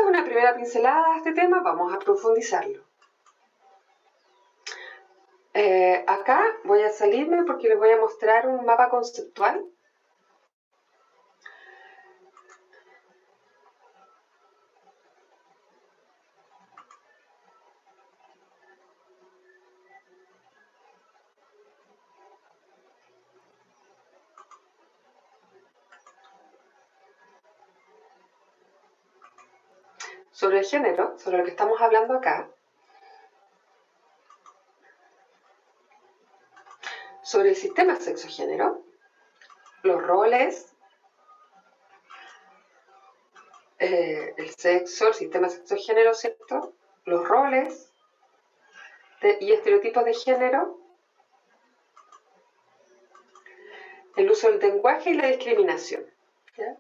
[SPEAKER 1] es una primera pincelada de este tema, vamos a profundizarlo. Acá voy a salirme porque les voy a mostrar un mapa conceptual. Sobre el género, sobre lo que estamos hablando acá, sobre el sistema sexo-género, los roles, el sexo, el sistema sexo-género, ¿cierto? Los roles y estereotipos de género, el uso del lenguaje y la discriminación. ¿Ya?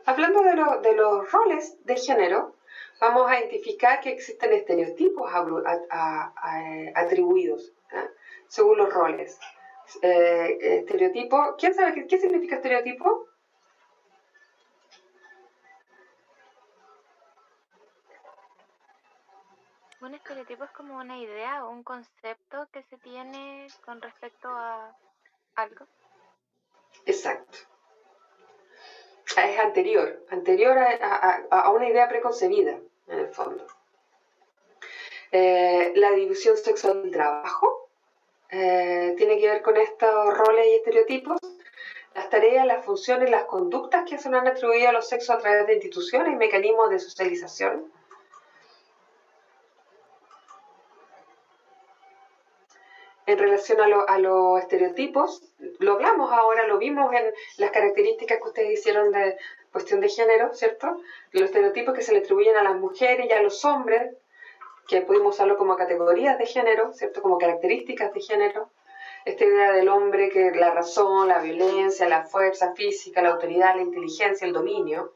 [SPEAKER 1] Hablando de los roles de género, vamos a identificar que existen estereotipos atribuidos, ¿eh? Según los roles. Estereotipo, ¿quién sabe qué significa estereotipo?
[SPEAKER 4] Un estereotipo es como una idea o un concepto que se tiene con respecto a algo.
[SPEAKER 1] Exacto. Es anterior a una idea preconcebida, en el fondo. La división sexual del trabajo tiene que ver con estos roles y estereotipos. Las tareas, las funciones, las conductas que se nos han atribuido a los sexos a través de instituciones y mecanismos de socialización. En relación a los estereotipos, lo hablamos ahora, lo vimos en las características que ustedes hicieron de cuestión de género, ¿cierto? Los estereotipos que se le atribuyen a las mujeres y a los hombres, que pudimos usarlo como categorías de género, ¿cierto? Como características de género. Esta idea del hombre que la razón, la violencia, la fuerza física, la autoridad, la inteligencia, el dominio.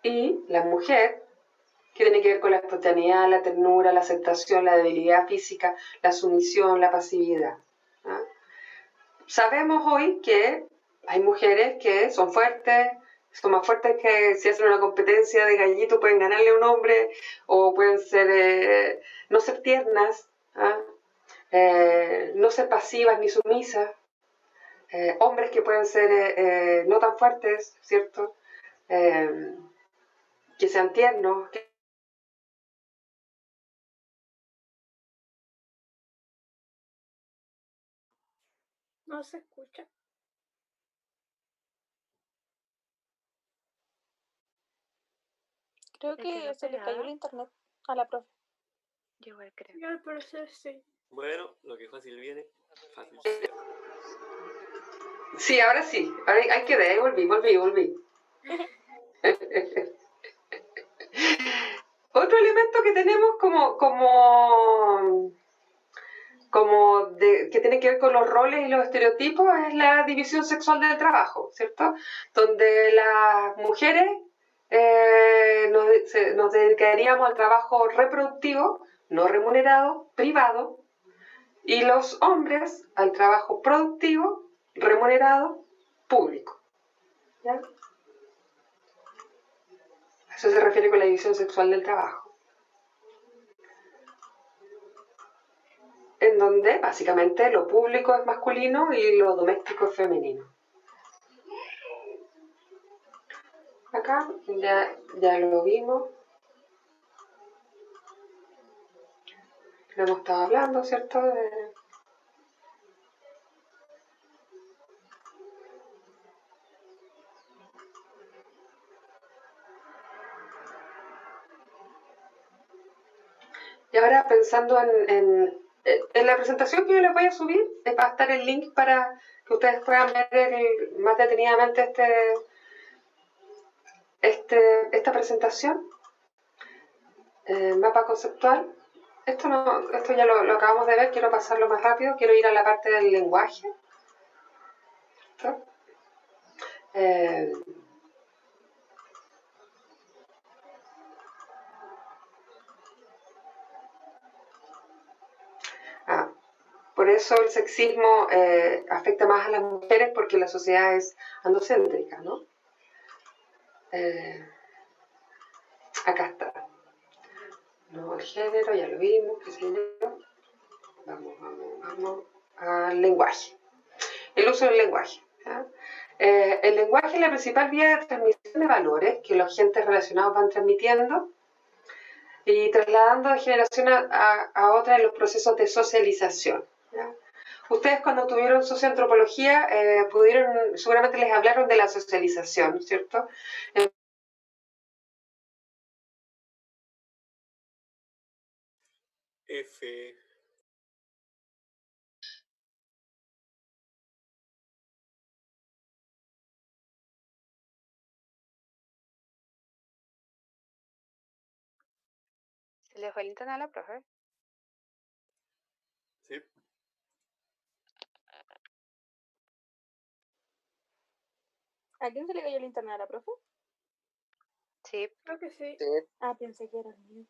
[SPEAKER 1] Y la mujer, que tiene que ver con la espontaneidad, la ternura, la aceptación, la debilidad física, la sumisión, la pasividad. ¿Ah? Sabemos hoy que hay mujeres que son fuertes, son más fuertes que si hacen una competencia de gallito pueden ganarle a un hombre, o pueden ser, no ser tiernas, ¿ah? No ser pasivas ni sumisas, hombres que pueden ser no tan fuertes, ¿cierto? Que sean tiernos,
[SPEAKER 3] No se escucha.
[SPEAKER 7] Creo
[SPEAKER 4] ¿Se
[SPEAKER 7] que
[SPEAKER 4] quedó
[SPEAKER 7] se le cayó
[SPEAKER 4] pegada?
[SPEAKER 7] el internet a la profe.
[SPEAKER 4] Yo igual creo.
[SPEAKER 3] Yo al parecer sí.
[SPEAKER 6] Bueno, lo que fácil viene, fácil se va.
[SPEAKER 1] Sí, ahora sí. Ahora ahí quedé, volví. Otro elemento que tenemos que tiene que ver con los roles y los estereotipos es la división sexual del trabajo, ¿cierto? Donde las mujeres nos dedicaríamos al trabajo reproductivo, no remunerado, privado, y los hombres al trabajo productivo, remunerado, público. ¿Ya? Eso se refiere con la división sexual del trabajo. En donde básicamente lo público es masculino y lo doméstico es femenino. Acá ya lo vimos. Lo hemos estado hablando, ¿cierto? Y ahora pensando en la presentación que yo les voy a subir, va a estar el link para que ustedes puedan ver más detenidamente esta presentación, mapa conceptual. Esto ya lo acabamos de ver, quiero pasarlo más rápido, quiero ir a la parte del lenguaje. ¿Listo? Por eso el sexismo afecta más a las mujeres porque la sociedad es androcéntrica, ¿no? Acá está. No, el género, ya lo vimos, qué sé yo. Vamos al lenguaje. El uso del lenguaje. ¿Ya? El lenguaje es la principal vía de transmisión de valores que los agentes relacionados van transmitiendo y trasladando de generación a otra en los procesos de socialización. ¿Ya? Ustedes cuando tuvieron socioantropología seguramente les hablaron de la socialización, ¿cierto?
[SPEAKER 6] F.
[SPEAKER 4] ¿Se le fue el internet a la profe?
[SPEAKER 6] Sí.
[SPEAKER 3] ¿A quién se le cayó el internet a la profe?
[SPEAKER 4] Sí.
[SPEAKER 3] Creo que sí.
[SPEAKER 5] Sí.
[SPEAKER 3] Ah, pensé que era el mío.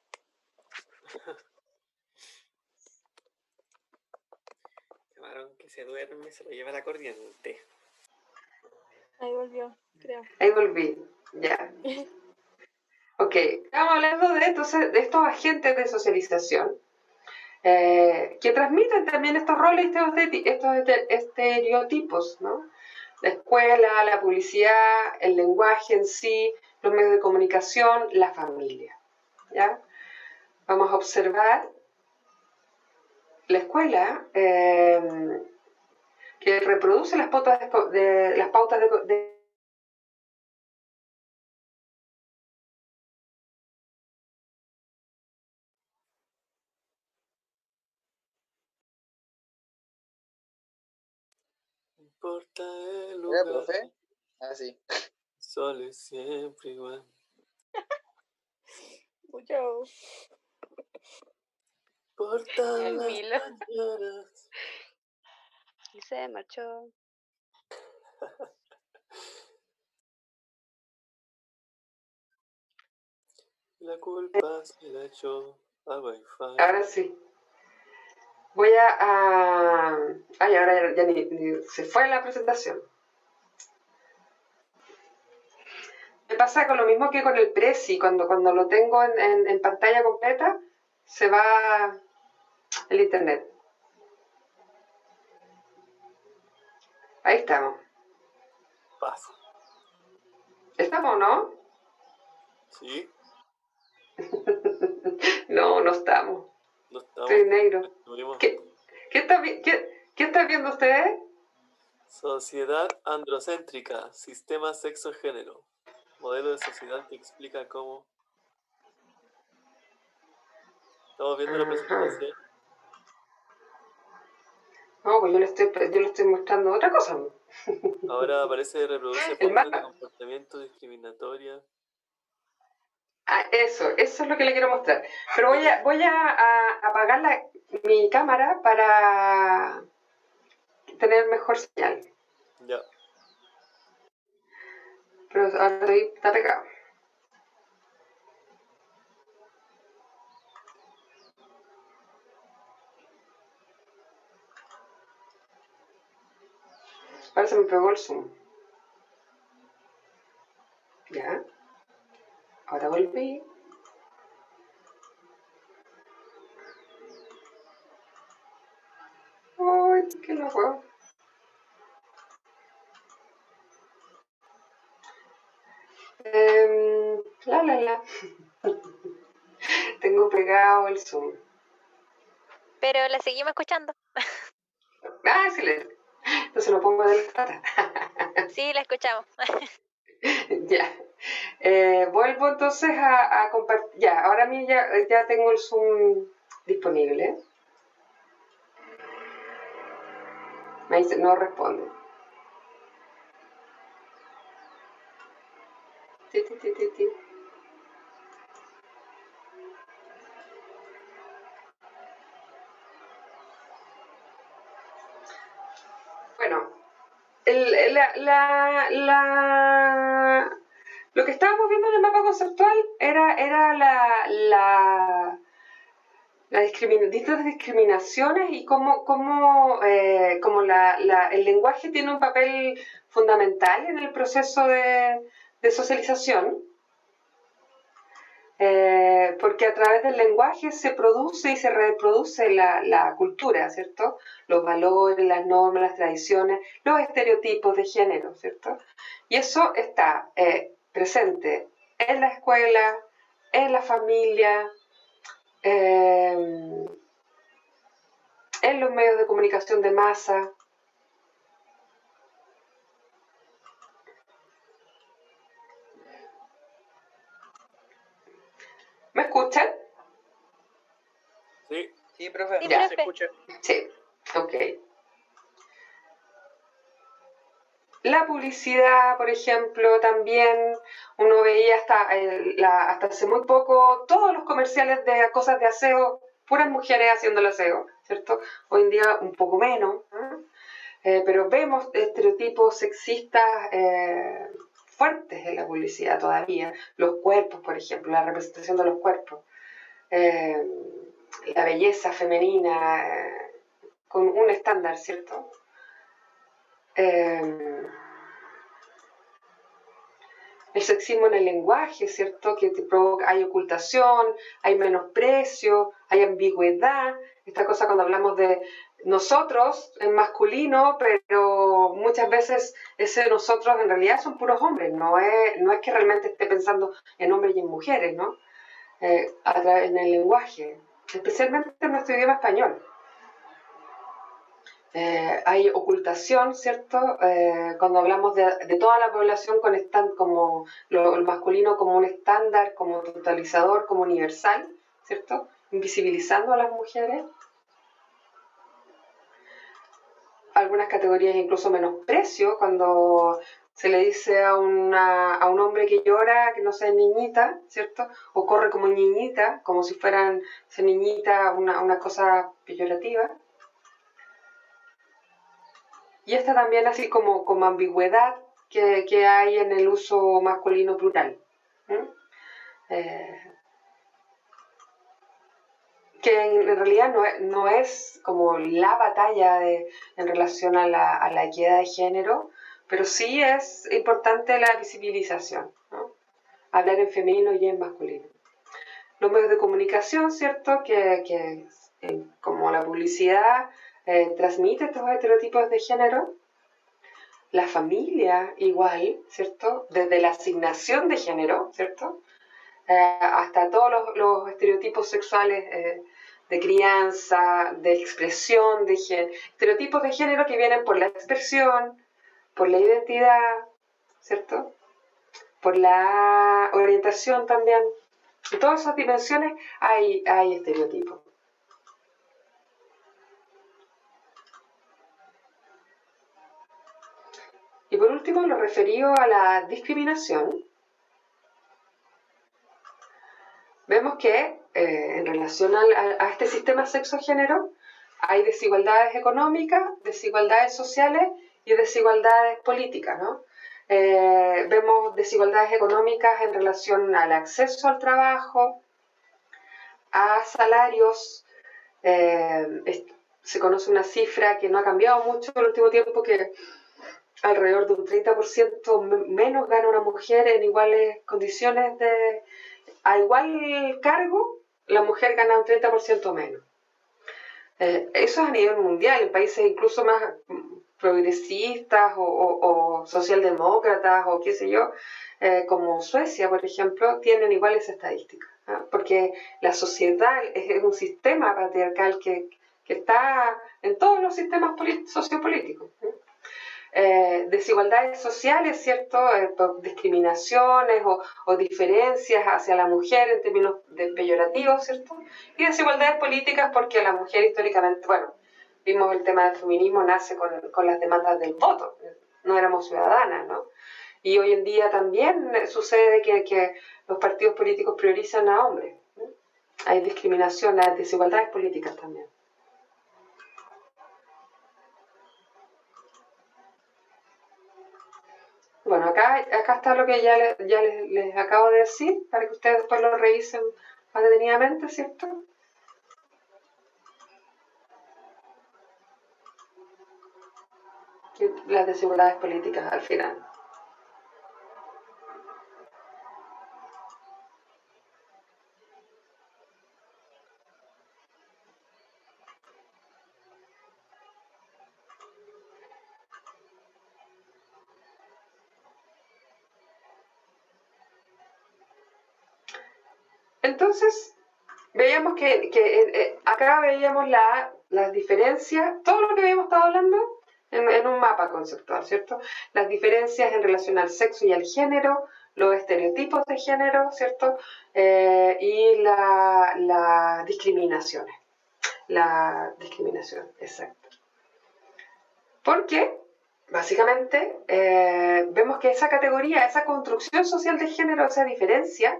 [SPEAKER 6] El varón que se duerme se lo lleva la corriente.
[SPEAKER 3] Ahí volvió, creo.
[SPEAKER 1] Ahí volví, ya. Ok, estamos hablando de estos agentes de socialización que transmiten también estos roles y estos estereotipos, ¿no? La escuela, la publicidad, el lenguaje en sí, los medios de comunicación, la familia, ¿ya? Vamos a observar la escuela que reproduce las pautas de
[SPEAKER 6] No importa el
[SPEAKER 5] ¿Era
[SPEAKER 6] lugar,
[SPEAKER 5] profe? Ah, sí.
[SPEAKER 6] sol es siempre igual.
[SPEAKER 3] Mucho.
[SPEAKER 6] Importa
[SPEAKER 4] El
[SPEAKER 6] las
[SPEAKER 4] Milo.
[SPEAKER 6] mañanas.
[SPEAKER 4] Y se marchó.
[SPEAKER 6] La culpa se la echó a Wi-Fi.
[SPEAKER 1] Ahora sí. Voy ay, ahora ya ni se fue la presentación. Me pasa con lo mismo que con el Prezi, cuando lo tengo en pantalla completa, se va el internet. Ahí estamos.
[SPEAKER 6] Pasa.
[SPEAKER 1] ¿Estamos, no?
[SPEAKER 6] ¿Sí?
[SPEAKER 1] No, no estamos.
[SPEAKER 6] No estamos.
[SPEAKER 1] Estoy negro.
[SPEAKER 6] Estuvimos.
[SPEAKER 1] ¿Qué está viendo usted?
[SPEAKER 6] Sociedad androcéntrica, sistema sexo-género. Modelo de sociedad que explica cómo. Estamos viendo la
[SPEAKER 1] Ajá.
[SPEAKER 6] presentación.
[SPEAKER 1] No, pues yo le estoy mostrando otra cosa.
[SPEAKER 6] Ahora aparece reproduce
[SPEAKER 1] El
[SPEAKER 6] pautas de
[SPEAKER 1] mapa.
[SPEAKER 6] comportamiento discriminatoria.
[SPEAKER 1] Ah, eso es lo que le quiero mostrar. Pero voy a apagar mi cámara para tener mejor señal.
[SPEAKER 6] Ya.
[SPEAKER 1] Pero ahora está pegado. Ahora se me pegó el zoom. Ya. Ahora volví. Ay, qué loco. La. Tengo pegado el zoom.
[SPEAKER 4] Pero la seguimos escuchando.
[SPEAKER 1] Ah, excelente. Entonces lo pongo de la pata.
[SPEAKER 4] Sí, la escuchamos.
[SPEAKER 1] Ya. Vuelvo entonces a compartir. Ya, ahora a mí ya tengo el Zoom disponible. Me dice, no responde. Ti. Bueno, lo que estábamos viendo en el mapa conceptual era distintas discriminaciones y cómo el lenguaje tiene un papel fundamental en el proceso de socialización, porque a través del lenguaje se produce y se reproduce la cultura, ¿cierto? Los valores, las normas, las tradiciones, los estereotipos de género, ¿cierto? Y eso está presente en la escuela, en la familia, en los medios de comunicación de masa. ¿Me escuchan?
[SPEAKER 6] Sí.
[SPEAKER 5] Sí, profe.
[SPEAKER 4] Sí,
[SPEAKER 1] Ya.
[SPEAKER 2] ¿Se
[SPEAKER 4] profe.
[SPEAKER 2] escucha?
[SPEAKER 1] Sí, ok. La publicidad, por ejemplo, también uno veía hasta hace muy poco todos los comerciales de cosas de aseo, puras mujeres haciendo el aseo, ¿cierto? Hoy en día un poco menos, ¿no? Pero vemos estereotipos sexistas fuertes en la publicidad todavía. Los cuerpos, por ejemplo, la representación de los cuerpos. La belleza femenina con un estándar, ¿cierto? El sexismo en el lenguaje, ¿cierto? Que te provoca, hay ocultación, hay menosprecio, hay ambigüedad. Esta cosa cuando hablamos de nosotros en masculino, pero muchas veces ese nosotros en realidad son puros hombres, no es que realmente esté pensando en hombres y en mujeres, ¿no? En el lenguaje, especialmente en nuestro idioma español. Hay ocultación, ¿cierto? Cuando hablamos de toda la población con como el masculino como un estándar, como totalizador, como universal, ¿cierto? Invisibilizando a las mujeres. Algunas categorías incluso menosprecio, cuando se le dice a un hombre que llora, que no sea niñita, ¿cierto? O corre como niñita, como si fueran esa niñita una cosa peyorativa. Y esta también así como ambigüedad que hay en el uso masculino plural. Que en realidad no es como la batalla en relación a la equidad de género, pero sí es importante la visibilización, ¿no? Hablar en femenino y en masculino. Los medios de comunicación, ¿cierto? Que como la publicidad transmite estos estereotipos de género. La familia igual, ¿cierto? Desde la asignación de género, ¿cierto? Hasta todos los estereotipos sexuales de crianza, de expresión de género, estereotipos de género que vienen por la expresión, por la identidad, ¿cierto? Por la orientación también. En todas esas dimensiones hay estereotipos. Y por último, lo referido a la discriminación, vemos que en relación a este sistema sexo-género hay desigualdades económicas, desigualdades sociales y desigualdades políticas, ¿no? Vemos desigualdades económicas en relación al acceso al trabajo, a salarios. Se conoce una cifra que no ha cambiado mucho en el último tiempo, que alrededor de un 30% menos gana una mujer en iguales condiciones a igual cargo, la mujer gana un 30% menos. Eso es a nivel mundial, en países incluso más progresistas o socialdemócratas o qué sé yo, como Suecia, por ejemplo, tienen iguales estadísticas, ¿no? Porque la sociedad es un sistema patriarcal que está en todos los sistemas sociopolíticos, ¿no? Desigualdades sociales, ¿cierto? Por discriminaciones o diferencias hacia la mujer en términos peyorativos, ¿cierto? Y desigualdades políticas porque la mujer históricamente, bueno, vimos el tema del feminismo, nace con las demandas del voto, no éramos ciudadanas, ¿no? Y hoy en día también sucede que los partidos políticos priorizan a hombres, ¿no? Hay discriminación, hay desigualdades políticas también. Bueno, acá está lo que ya les acabo de decir, para que ustedes después lo revisen más detenidamente, ¿cierto? las desigualdades políticas al final. Entonces, veíamos que acá veíamos las diferencias, todo lo que habíamos estado hablando en un mapa conceptual, ¿cierto? Las diferencias en relación al sexo y al género, los estereotipos de género, ¿cierto? Y las discriminaciones. La discriminación, exacto. Porque, básicamente, vemos que esa categoría, esa construcción social de género, esa diferencia,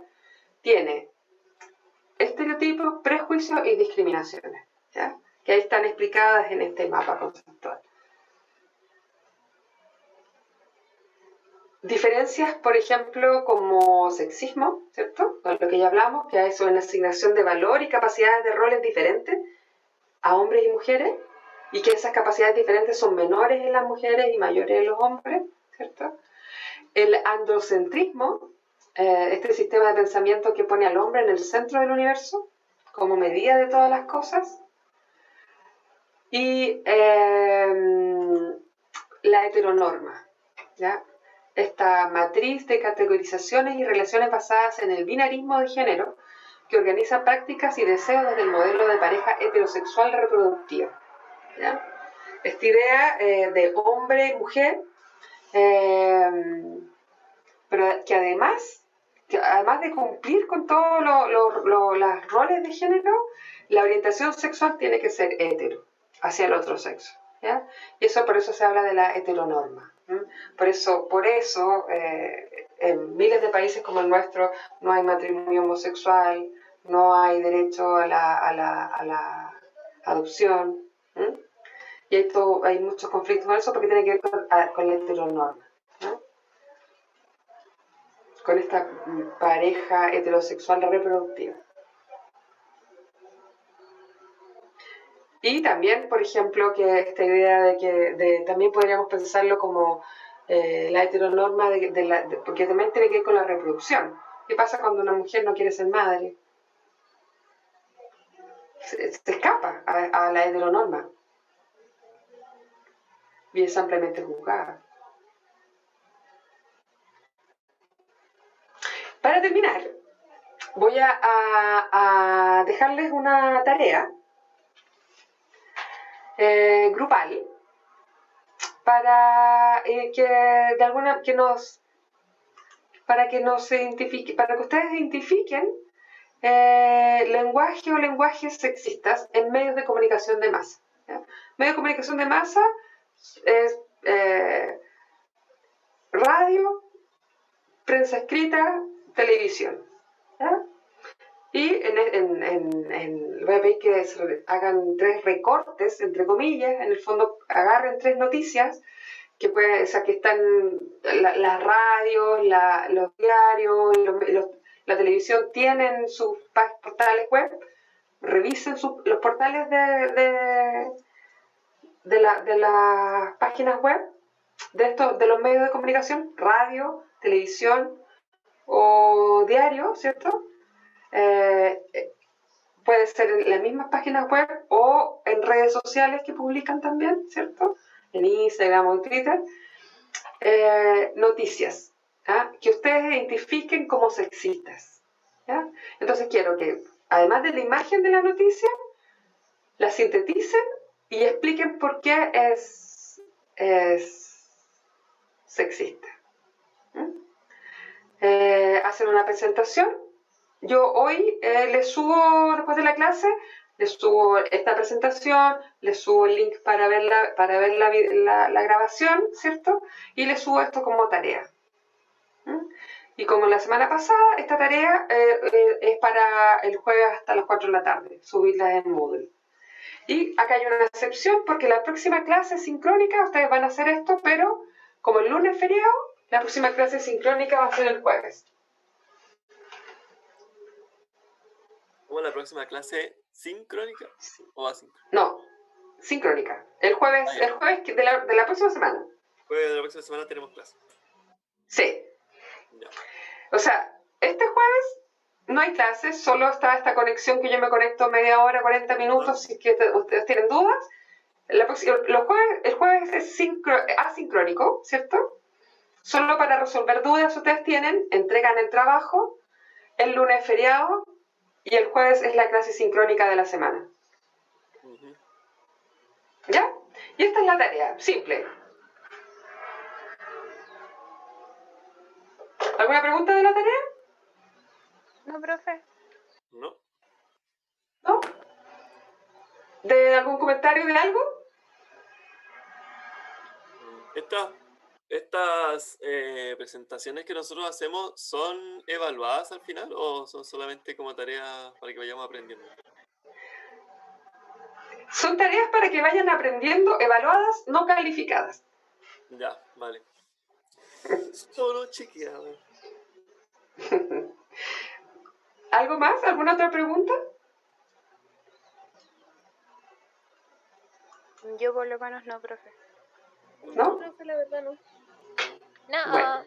[SPEAKER 1] tiene estereotipos, prejuicios y discriminaciones, ¿ya? Que ahí están explicadas en este mapa conceptual. Diferencias, por ejemplo, como sexismo, ¿cierto? Con lo que ya hablamos, que es una asignación de valor y capacidades de roles diferentes a hombres y mujeres, y que esas capacidades diferentes son menores en las mujeres y mayores en los hombres, ¿cierto? El androcentrismo, este sistema de pensamiento que pone al hombre en el centro del universo, como medida de todas las cosas. Y la heteronorma, ¿ya? Esta matriz de categorizaciones y relaciones basadas en el binarismo de género, que organiza prácticas y deseos desde el modelo de pareja heterosexual reproductiva, ¿ya? Esta idea de hombre y mujer, pero que además de cumplir con todos los roles de género, la orientación sexual tiene que ser hetero, hacia el otro sexo, ¿ya? Y por eso se habla de la heteronorma. Por eso en miles de países como el nuestro no hay matrimonio homosexual, no hay derecho a la adopción. Y hay muchos conflictos con eso porque tiene que ver con la heteronorma, ¿no? Con esta pareja heterosexual reproductiva. Y también, por ejemplo, que esta idea de que también podríamos pensarlo como la heteronorma, porque también tiene que ver con la reproducción. ¿Qué pasa cuando una mujer no quiere ser madre? Se escapa a la heteronorma y es ampliamente juzgada. Para terminar, voy a dejarles una tarea grupal para para que ustedes identifiquen lenguaje o lenguajes sexistas en medios de comunicación de masa, ¿ya? Medios de comunicación de masa es radio, prensa escrita, televisión, ¿ya? Y voy a pedir que hagan 3 recortes, entre comillas, en el fondo agarren 3 noticias que están las radios, los diarios, la televisión tienen sus portales web, revisen los portales de las páginas web de los medios de comunicación, radio, televisión o diario, ¿cierto? Puede ser en las mismas páginas web o en redes sociales que publican también, ¿cierto? En Instagram o en Twitter, noticias, ¿ya? Que ustedes identifiquen como sexistas, ¿ya? Entonces quiero que, además de la imagen de la noticia, la sinteticen y expliquen por qué es sexista. Hacen una presentación. Yo hoy les subo, después de la clase, les subo esta presentación, les subo el link para ver la grabación, ¿cierto? Y les subo esto como tarea. Y como la semana pasada, esta tarea es para el jueves hasta las 4 de la tarde, subirla en Moodle. Y acá hay una excepción porque la próxima clase sincrónica, ustedes van a hacer esto, pero como el lunes es feriado, la próxima clase sincrónica va a ser el jueves.
[SPEAKER 6] ¿Cómo la próxima clase sincrónica o asíncrónica?
[SPEAKER 1] No, sincrónica. El jueves de la próxima semana.
[SPEAKER 6] Jueves de la próxima semana tenemos clase.
[SPEAKER 1] Sí.
[SPEAKER 6] Ya.
[SPEAKER 1] O sea, este jueves no hay clases, solo está esta conexión que yo me conecto media hora, 40 minutos, si es que ustedes tienen dudas. El jueves es asincrónico, ¿cierto? Solo para resolver dudas ustedes tienen, entregan el trabajo, el lunes es feriado y el jueves es la clase sincrónica de la semana.
[SPEAKER 6] Ujú.
[SPEAKER 1] ¿Ya? Y esta es la tarea, simple. ¿Alguna pregunta de la tarea?
[SPEAKER 4] No, profe.
[SPEAKER 6] ¿No?
[SPEAKER 1] ¿No? ¿De algún comentario de algo?
[SPEAKER 6] ¿Estas presentaciones que nosotros hacemos son evaluadas al final o son solamente como tareas para que vayamos aprendiendo?
[SPEAKER 1] Son tareas para que vayan aprendiendo, evaluadas, no calificadas.
[SPEAKER 6] Ya, vale. Solo chequeado.
[SPEAKER 1] ¿Algo más? ¿Alguna otra pregunta?
[SPEAKER 4] Yo por lo menos no, profe.
[SPEAKER 1] ¿No?
[SPEAKER 3] Profe, la verdad no.
[SPEAKER 4] No.
[SPEAKER 1] Bueno.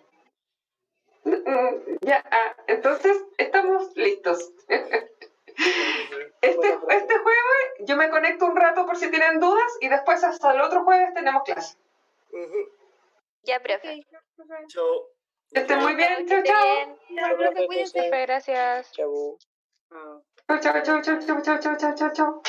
[SPEAKER 1] Ya, entonces estamos listos. Este jueves yo me conecto un rato por si tienen dudas y después hasta el otro jueves tenemos clase.
[SPEAKER 4] Ya, profe.
[SPEAKER 6] Chao.
[SPEAKER 1] Que estén muy bien,
[SPEAKER 4] Que
[SPEAKER 1] chao,
[SPEAKER 4] esté
[SPEAKER 1] chao.
[SPEAKER 4] bien.
[SPEAKER 3] Igual, profe, cuídense.
[SPEAKER 4] Profe, gracias.
[SPEAKER 2] Chau.
[SPEAKER 1] Chao, chao, chao, chao, chao, chao, chao, chao, chao.